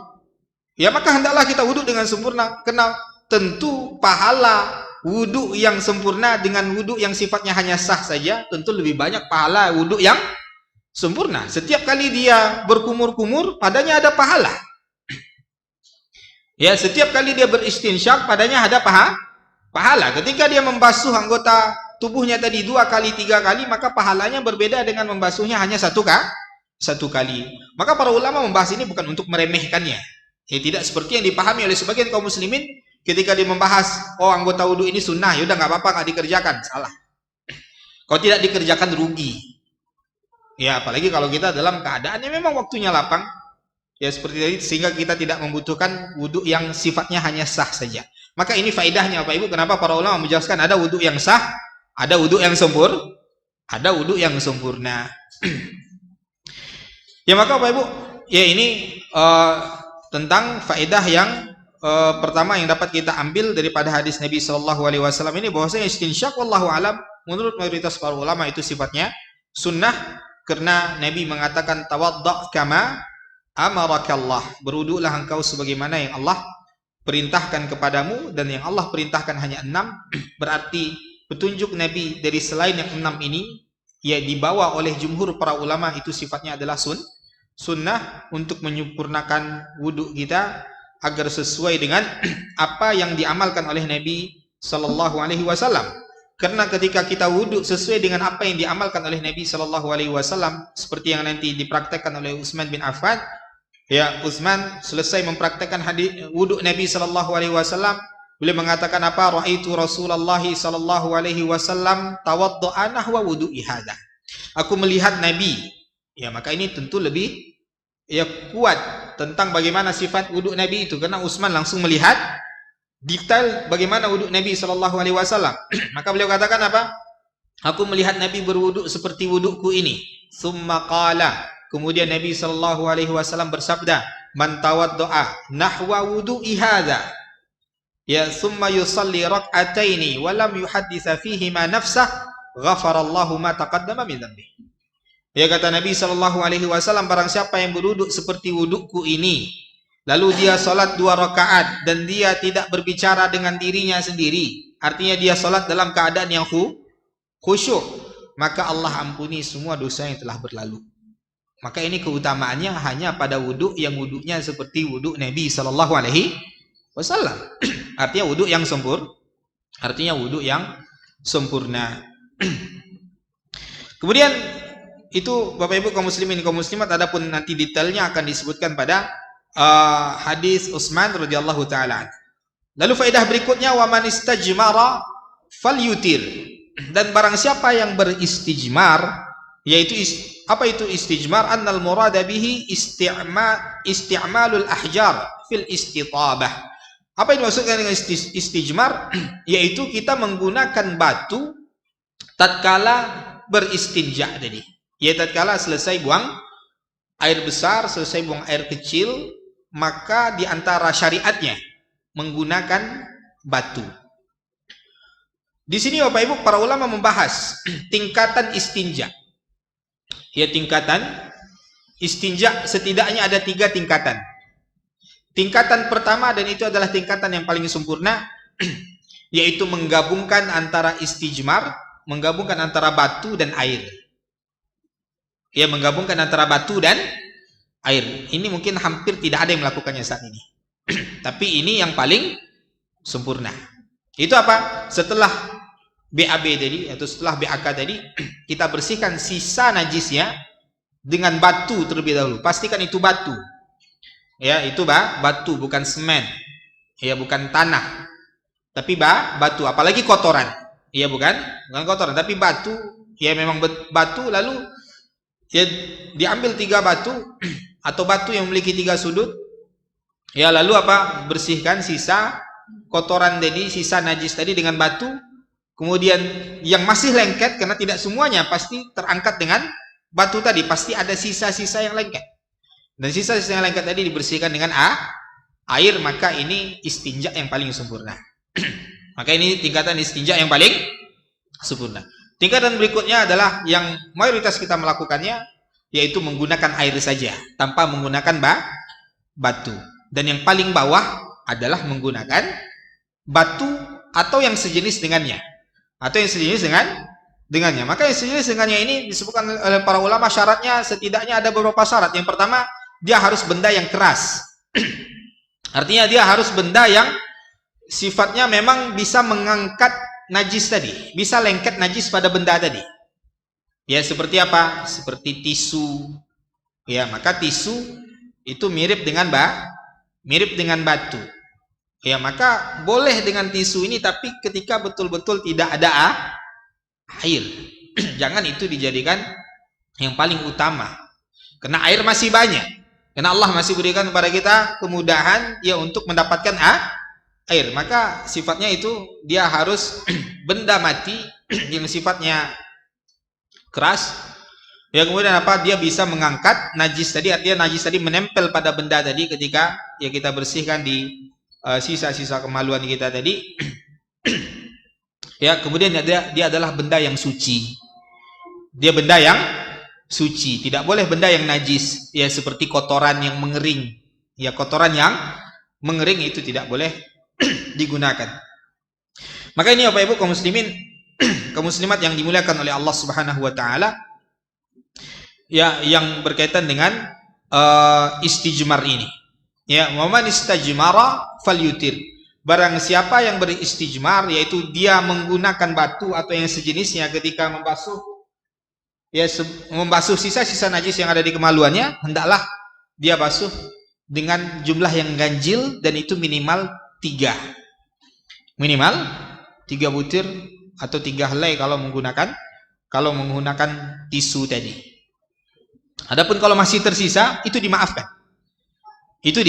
ya maka hendaklah kita wudhu dengan sempurna. Karena tentu pahala wudhu yang sempurna dengan wudhu yang sifatnya hanya sah saja, tentu lebih banyak pahala wudhu yang sempurna. Setiap kali dia berkumur-kumur, padanya ada pahala. Ya, setiap kali dia beristinsyak, padanya ada pahala. Ketika dia membasuh anggota tubuhnya tadi 2 kali, 3 kali, maka pahalanya berbeda dengan membasuhnya hanya satu kali. Maka para ulama membahas ini bukan untuk meremehkannya. Ya, tidak seperti yang dipahami oleh sebagian kaum muslimin ketika dia membahas, oh anggota wudhu ini sunnah, yaudah nggak apa-apa, nggak dikerjakan. Salah. Kalau tidak dikerjakan rugi. Ya, apalagi kalau kita dalam keadaan yang memang waktunya lapang. Ya seperti tadi, sehingga kita tidak membutuhkan wudhu yang sifatnya hanya sah saja. Maka ini faedahnya Bapak Ibu, kenapa para ulama menjelaskan ada wudhu yang sah, ada wudhu yang sempurna. Ya maka Bapak Ibu, ya ini tentang faedah yang pertama yang dapat kita ambil daripada hadis Nabi SAW ini, bahwasanya istinsyak wallahu alam menurut mayoritas para ulama itu sifatnya sunnah, karena Nabi mengatakan tawadda' kama amarakallah, berwudulah engkau sebagaimana yang Allah perintahkan kepadamu, dan yang Allah perintahkan hanya 6. Berarti petunjuk Nabi dari selain yang 6 ini ya dibawa oleh jumhur para ulama itu sifatnya adalah sunnah untuk menyempurnakan wudhu kita agar sesuai dengan apa yang diamalkan oleh Nabi Sallallahu Alaihi Wasallam. Karena ketika kita wudhu sesuai dengan apa yang diamalkan oleh Nabi Sallallahu Alaihi Wasallam, seperti yang nanti dipraktekkan oleh Utsman bin Affan. Ya, Utsman selesai mempraktekkan hadis wudhu Nabi Sallallahu Alaihi Wasallam, beliau mengatakan apa? Ra'aitu Rasulullah Sallallahu Alaihi Wasallam tawaddu'a nahwa wudhu'i hadza. Aku melihat Nabi. Ya, maka ini tentu lebih ya kuat tentang bagaimana sifat wudhu Nabi itu, karena Utsman langsung melihat detail bagaimana wudhu Nabi Sallallahu Alaihi Wasallam. Maka beliau katakan apa? Aku melihat Nabi berwudhu seperti wudhuku ini. Summa qala, kemudian Nabi Sallallahu Alaihi Wasallam bersabda, man tawaddo'a nahwa wudhu'i hadza, ya summa yusalli rak'ataini wa lam yuhadditsa fihi ma nafsah, ghafarallahu ma taqaddama min dzambi. Ya, kata Nabi Sallallahu Alaihi Wasallam, barang siapa yang berwudhu seperti wudhuku ini, lalu dia salat 2 rakaat dan dia tidak berbicara dengan dirinya sendiri, artinya dia salat dalam keadaan yang khusyuk, maka Allah ampuni semua dosa yang telah berlalu. Maka ini keutamaannya hanya pada wudhu yang wudhunya seperti wudhu Nabi Sallallahu Alaihi Wasallam. Artinya wudhu yang sempurna. Kemudian itu Bapak Ibu kaum muslimin kaum muslimat, adapun nanti detailnya akan disebutkan pada hadis Utsman radhiyallahu taala. Lalu faedah berikutnya, wa man istajmara falyutir, dan barang siapa yang beristijmar, yaitu apa itu istijmar? Annal murada bihi isti'malul ahjar fil istitabah. Apa yang dimaksudkan dengan istijmar? Yaitu kita menggunakan batu tatkala beristinja tadi. Ya, tatkala selesai buang air besar, selesai buang air kecil, maka di antara syariatnya menggunakan batu. Di sini Bapak Ibu para ulama membahas tingkatan istinja. Ya, tingkatan istinja setidaknya ada 3 tingkatan. Tingkatan pertama, dan itu adalah tingkatan yang paling sempurna, yaitu menggabungkan antara istijmar, menggabungkan antara batu dan air. Ya, menggabungkan antara batu dan air. Ini mungkin hampir tidak ada yang melakukannya saat ini. Tapi ini yang paling sempurna. Itu apa? Setelah BAB tadi atau setelah BAK tadi, kita bersihkan sisa najisnya dengan batu terlebih dahulu. Pastikan itu batu. Ya, itu batu, bukan semen. Ya, bukan tanah. Tapi batu, apalagi kotoran. Ya, bukan kotoran, tapi batu. Ya, memang batu, lalu ya diambil 3 batu atau batu yang memiliki 3 sudut. Ya, lalu apa? Bersihkan sisa kotoran tadi, sisa najis tadi dengan batu. Kemudian yang masih lengket, karena tidak semuanya pasti terangkat dengan batu tadi, pasti ada sisa-sisa yang lengket. Dan sisa-sisa yang lengket tadi dibersihkan dengan air, maka ini istinja yang paling sempurna. Maka ini tingkatan istinja yang paling sempurna. Tingkatan berikutnya adalah yang mayoritas kita melakukannya, yaitu menggunakan air saja tanpa menggunakan batu. Dan yang paling bawah adalah menggunakan batu atau yang sejenis dengannya. Atau yang sejenis dengannya. Maka yang sejenis dengannya ini disebutkan oleh para ulama, syaratnya setidaknya ada beberapa syarat. Yang pertama, dia harus benda yang keras. Artinya dia harus benda yang sifatnya memang bisa mengangkat najis tadi, bisa lengket najis pada benda tadi. Ya, seperti apa? Seperti tisu. Ya, maka tisu itu mirip dengan batu. Ya, maka boleh dengan tisu ini, tapi ketika betul-betul tidak ada air. Jangan itu dijadikan yang paling utama. Karena air masih banyak. Karena Allah masih berikan kepada kita kemudahan ya untuk mendapatkan air. Maka sifatnya itu dia harus benda mati yang sifatnya keras. Ya, kemudian apa? Dia bisa mengangkat najis tadi, artinya najis tadi menempel pada benda tadi ketika ya kita bersihkan di sisa-sisa kemaluan kita tadi. Ya, kemudian dia adalah benda yang suci. Dia benda yang suci, tidak boleh benda yang najis. Ya, seperti kotoran yang mengering. Ya, kotoran yang mengering itu tidak boleh digunakan. Maka ini Bapak Ibu kaum muslimin, kaum muslimat yang dimuliakan oleh Allah Subhanahu wa taala, ya, yang berkaitan dengan istijmar ini. Ya, waman istajmara falyutir. Barang siapa yang beristijmar, yaitu dia menggunakan batu atau yang sejenisnya ketika membasuh sisa-sisa najis yang ada di kemaluannya, hendaklah dia basuh dengan jumlah yang ganjil, dan itu minimal 3. Minimal 3 butir atau 3 helai kalau menggunakan tisu tadi. Adapun kalau masih tersisa, itu dimaafkan. Itu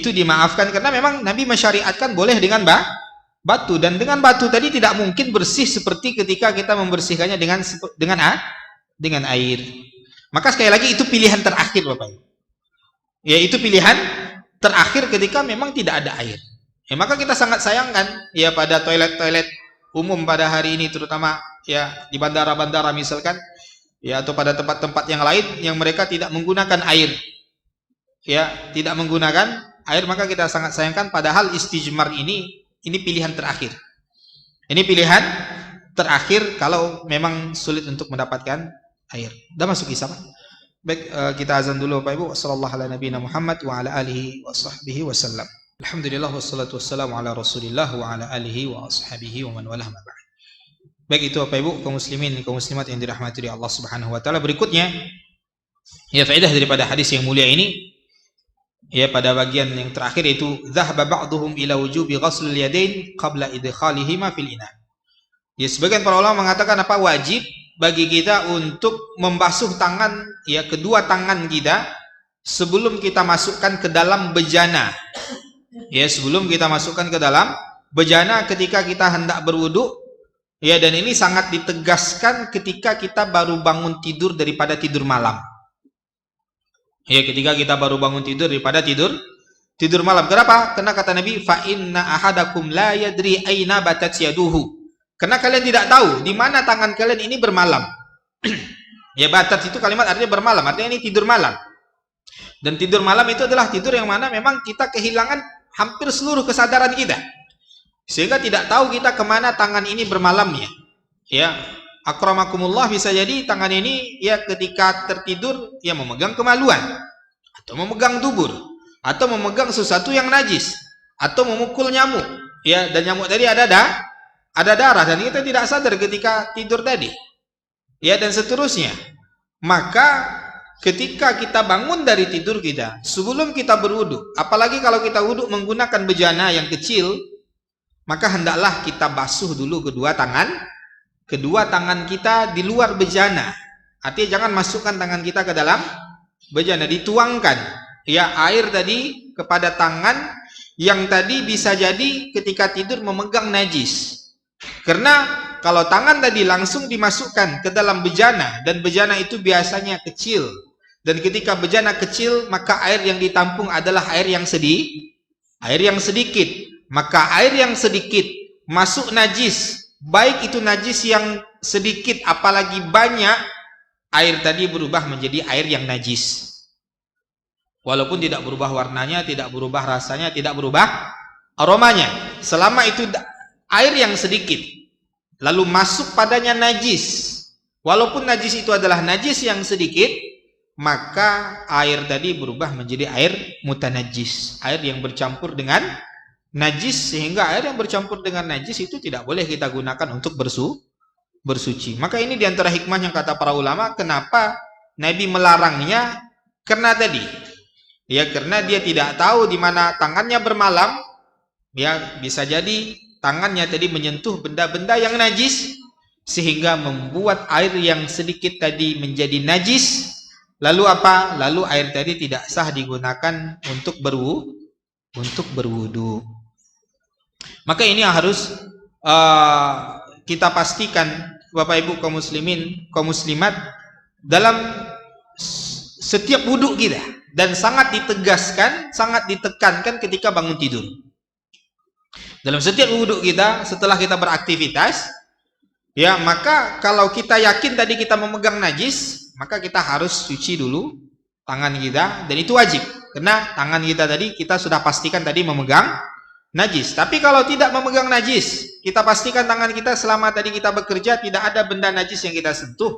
dimaafkan karena memang Nabi mensyariatkan boleh dengan batu, dan dengan batu tadi tidak mungkin bersih seperti ketika kita membersihkannya dengan air. Maka sekali lagi itu pilihan terakhir Bapak Ibu. Ya, itu pilihan terakhir ketika memang tidak ada air. Ya, maka kita sangat sayangkan ya pada toilet-toilet umum pada hari ini, terutama ya di bandara-bandara misalkan, ya, atau pada tempat-tempat yang lain yang mereka tidak menggunakan air. Ya, tidak menggunakan air, maka kita sangat sayangkan, padahal istijmar ini pilihan terakhir. Ini pilihan terakhir kalau memang sulit untuk mendapatkan air. Sudah masuk isya, Pak? Baik, kita azan dulu Bapak Ibu. Wassallallahu ala nabiyina Muhammad wa ala alihi wa sahbihi wasallam. Alhamdulillah wassalatu wassalamu ala Rasulillah wa ala alihi wa ashabihi wa man walah ma ba'd. Baik, itu Bapak Ibu kaum muslimin kaum muslimat yang dirahmati Allah Subhanahu wa taala. Berikutnya ya faedah daripada hadis yang mulia ini, ya, pada bagian yang terakhir, itu dhahaba ba'dhum ila wujubi ghuslil yadain qabla idkhalihima fil ina. Ya, sebagian para ulama mengatakan apa? Wajib bagi kita untuk membasuh tangan, ya, kedua tangan kita sebelum kita masukkan ke dalam bejana. Ya, sebelum kita masukkan ke dalam bejana ketika kita hendak berwudu. Ya, dan ini sangat ditegaskan ketika kita baru bangun tidur daripada tidur malam. Ya, ketika kita baru bangun tidur daripada tidur malam. Kenapa? Karena kata Nabi, fa inna ahadakum la yadri aina batat yaduhu. Karena kalian tidak tahu di mana tangan kalian ini bermalam. Ya, batat itu kalimat artinya bermalam, artinya ini tidur malam. Dan tidur malam itu adalah tidur yang mana memang kita kehilangan hampir seluruh kesadaran kita. Sehingga tidak tahu kita kemana tangan ini bermalamnya. Ya, akramakumullah, bisa jadi tangan ini ya ketika tertidur ya memegang kemaluan, atau memegang dubur, atau memegang sesuatu yang najis, atau memukul nyamuk. Ya, dan nyamuk tadi ada darah dan kita tidak sadar ketika tidur tadi. Ya, dan seterusnya. Maka ketika kita bangun dari tidur kita, sebelum kita berwudu, apalagi kalau kita wudu menggunakan bejana yang kecil, maka hendaklah kita basuh dulu kedua tangan kita di luar bejana. Artinya jangan masukkan tangan kita ke dalam bejana, dituangkan ya air tadi kepada tangan yang tadi bisa jadi ketika tidur memegang najis. Karena kalau tangan tadi langsung dimasukkan ke dalam bejana, dan bejana itu biasanya kecil, dan ketika bejana kecil maka air yang ditampung adalah air yang sedikit. Maka air yang sedikit masuk najis, baik itu najis yang sedikit apalagi banyak, air tadi berubah menjadi air yang najis. Walaupun tidak berubah warnanya, tidak berubah rasanya, tidak berubah aromanya, selama itu air yang sedikit lalu masuk padanya najis, walaupun najis itu adalah najis yang sedikit, maka air tadi berubah menjadi air mutanajjis, air yang bercampur dengan najis, sehingga air yang bercampur dengan najis itu tidak boleh kita gunakan untuk bersuci. Maka ini diantara hikmahnya kata para ulama, kenapa Nabi melarangnya, karena tadi ya, karena dia tidak tahu di mana tangannya bermalam, ya bisa jadi tangannya tadi menyentuh benda-benda yang najis, sehingga membuat air yang sedikit tadi menjadi najis. Lalu apa? Lalu air tadi tidak sah digunakan untuk berwudu. Maka ini harus kita pastikan, Bapak Ibu kaum muslimin, kaum muslimat, dalam setiap wudu kita, dan sangat ditegaskan, sangat ditekankan ketika bangun tidur. Dalam setiap wudu kita setelah kita beraktivitas, ya, maka kalau kita yakin tadi kita memegang najis, maka kita harus cuci dulu tangan kita, dan itu wajib, karena tangan kita tadi kita sudah pastikan tadi memegang najis. Tapi kalau tidak memegang najis, kita pastikan tangan kita selama tadi kita bekerja tidak ada benda najis yang kita sentuh,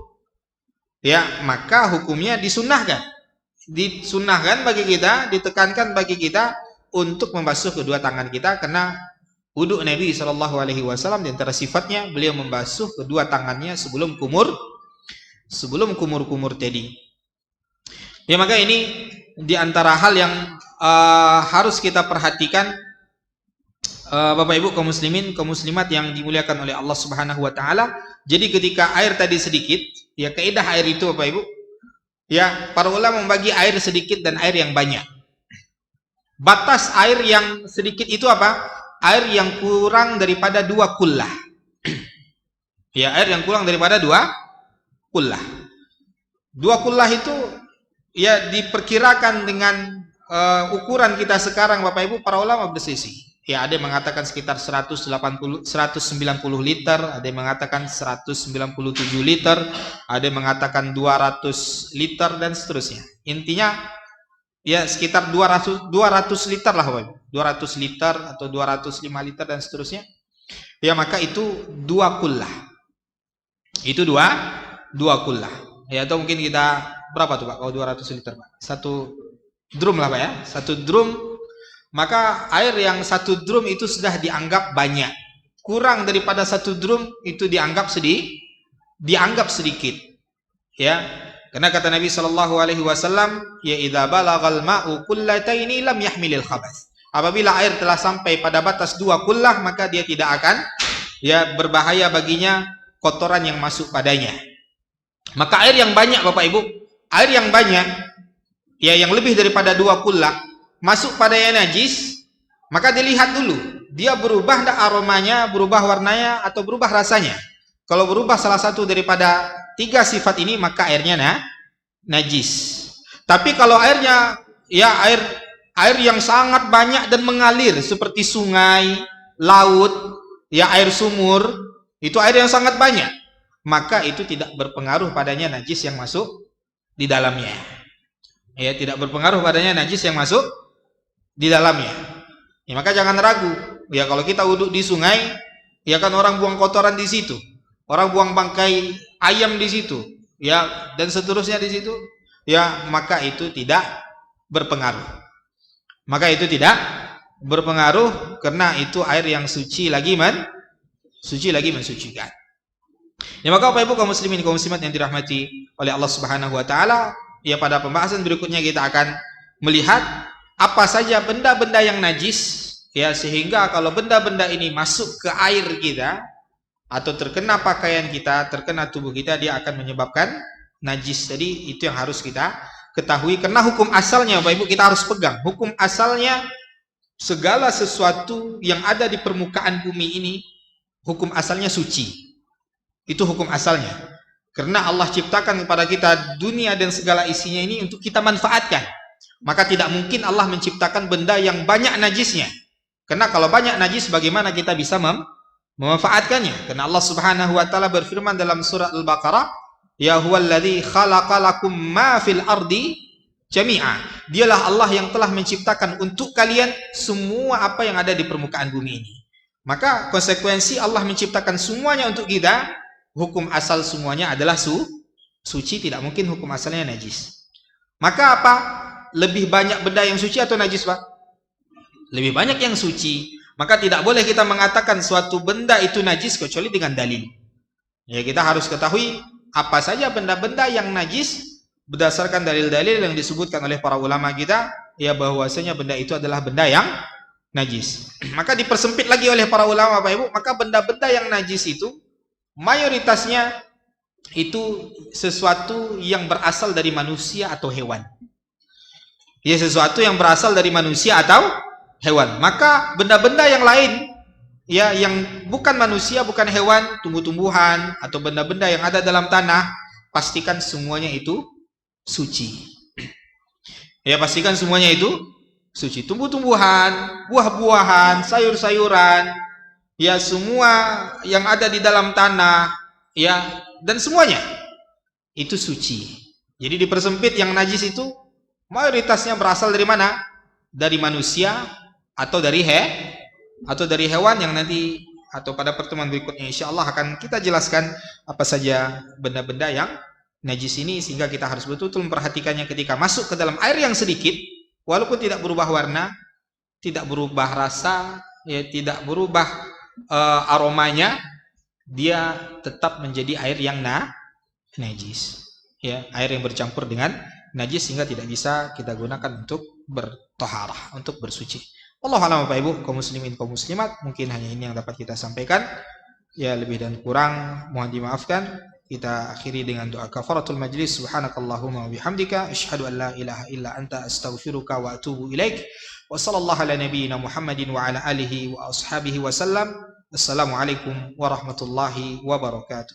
ya, maka hukumnya disunnahkan bagi kita, ditekankan bagi kita untuk membasuh kedua tangan kita, karena wudu Nabi SAW di antara sifatnya beliau membasuh kedua tangannya sebelum kumur tadi. Ya, maka ini di antara hal yang harus kita perhatikan, Bapak Ibu kaum muslimin, kaum muslimat yang dimuliakan oleh Allah Subhanahu wa taala. Jadi ketika air tadi sedikit, ya kaidah air itu Bapak Ibu, ya para ulama membagi air sedikit dan air yang banyak. Batas air yang sedikit itu apa? Air yang kurang daripada 2 kullah. Ya, air yang kurang daripada 2 kullah. 2 kullah itu ya diperkirakan dengan ukuran kita sekarang Bapak Ibu, para ulama berselisih. Ya, ada yang mengatakan sekitar 190 liter, ada yang mengatakan 197 liter, ada yang mengatakan 200 liter dan seterusnya. Intinya ya sekitar 200 liter lah Bapak Ibu. 200 liter atau 205 liter dan seterusnya. Ya, maka itu 2 kullah. Itu 2 kullah. Ya, atau mungkin kita berapa tuh Pak kalau 200 liter Pak? 1 drum lah Pak ya. 1 drum, maka air yang 1 drum itu sudah dianggap banyak. Kurang daripada 1 drum itu dianggap sedikit. Ya. Karena kata Nabi SAW, ya idza balagal ma'u kullataini lam yahmilil khabath. Apabila air telah sampai pada batas 2 kullah, maka dia tidak akan ya berbahaya baginya kotoran yang masuk padanya. Maka air yang banyak Bapak Ibu, air yang banyak ya yang lebih daripada 2 kullah masuk padanya najis, maka dilihat dulu dia berubah enggak aromanya, berubah warnanya, atau berubah rasanya. Kalau berubah salah satu daripada 3 sifat ini, maka airnya najis. Tapi kalau airnya ya air yang sangat banyak dan mengalir seperti sungai, laut, ya air sumur, itu air yang sangat banyak, maka itu tidak berpengaruh padanya najis yang masuk di dalamnya. Ya, tidak berpengaruh padanya najis yang masuk di dalamnya. Ya, maka jangan ragu. Ya kalau kita wudhu di sungai, ya kan orang buang kotoran di situ, orang buang bangkai ayam di situ, ya dan seterusnya di situ, ya maka itu tidak berpengaruh. Maka itu tidak berpengaruh karena itu air yang suci lagi mensucikan. Ya maka Bapak Ibu kaum muslimin kaum muslimat yang dirahmati oleh Allah Subhanahu wa taala, ya pada pembahasan berikutnya kita akan melihat apa saja benda-benda yang najis, ya sehingga kalau benda-benda ini masuk ke air kita atau terkena pakaian kita, terkena tubuh kita, dia akan menyebabkan najis. Jadi itu yang harus kita ketahui karena hukum asalnya Bapak Ibu kita harus pegang. Hukum asalnya segala sesuatu yang ada di permukaan bumi ini hukum asalnya suci. Itu hukum asalnya. Karena Allah ciptakan kepada kita dunia dan segala isinya ini untuk kita manfaatkan. Maka tidak mungkin Allah menciptakan benda yang banyak najisnya. Karena kalau banyak najis bagaimana kita bisa memanfaatkannya? Karena Allah Subhanahu wa taala berfirman dalam surah Al-Baqarah, "Ya huwallazi khalaqalakum ma fil ardi jami'a." Dialah Allah yang telah menciptakan untuk kalian semua apa yang ada di permukaan bumi ini. Maka konsekuensi Allah menciptakan semuanya untuk kita, hukum asal semuanya adalah suci, tidak mungkin hukum asalnya najis. Maka apa? Lebih banyak benda yang suci atau najis, Pak? Lebih banyak yang suci. Maka tidak boleh kita mengatakan suatu benda itu najis kecuali dengan dalil. Ya, kita harus ketahui apa saja benda-benda yang najis berdasarkan dalil-dalil yang disebutkan oleh para ulama kita, ya bahwasanya benda itu adalah benda yang najis. Maka dipersempit lagi oleh para ulama Bapak Ibu, maka benda-benda yang najis itu mayoritasnya itu sesuatu yang berasal dari manusia atau hewan. Ya, sesuatu yang berasal dari manusia atau hewan. Maka benda-benda yang lain, ya yang bukan manusia, bukan hewan, tumbuh-tumbuhan atau benda-benda yang ada dalam tanah, pastikan semuanya itu suci. Ya, pastikan semuanya itu suci. Tumbuh-tumbuhan, buah-buahan, sayur-sayuran, ya semua yang ada di dalam tanah, ya dan semuanya itu suci. Jadi dipersempit yang najis itu mayoritasnya berasal dari mana? Dari manusia atau dari hewan yang nanti atau pada pertemuan berikutnya insyaallah akan kita jelaskan apa saja benda-benda yang najis ini, sehingga kita harus betul-betul memperhatikannya ketika masuk ke dalam air yang sedikit, walaupun tidak berubah warna, tidak berubah rasa, ya tidak berubah aromanya, dia tetap menjadi air yang najis. Ya, air yang bercampur dengan najis sehingga tidak bisa kita gunakan untuk bertoharah, untuk bersuci. Wallahu a'lam Bapak Ibu, kaum muslimin kaum muslimat, mungkin hanya ini yang dapat kita sampaikan. Ya lebih dan kurang mohon dimaafkan. Kita akhiri dengan doa kafaratul majlis. Subhanakallahumma wa bihamdika asyhadu an la ilaha illa anta astaghfiruka wa atubu ilaik. Wa sallallahu ala nabiyyina Muhammadin wa ala alihi wa ashabihi wa sallam. Assalamualaikum warahmatullahi wabarakatuh.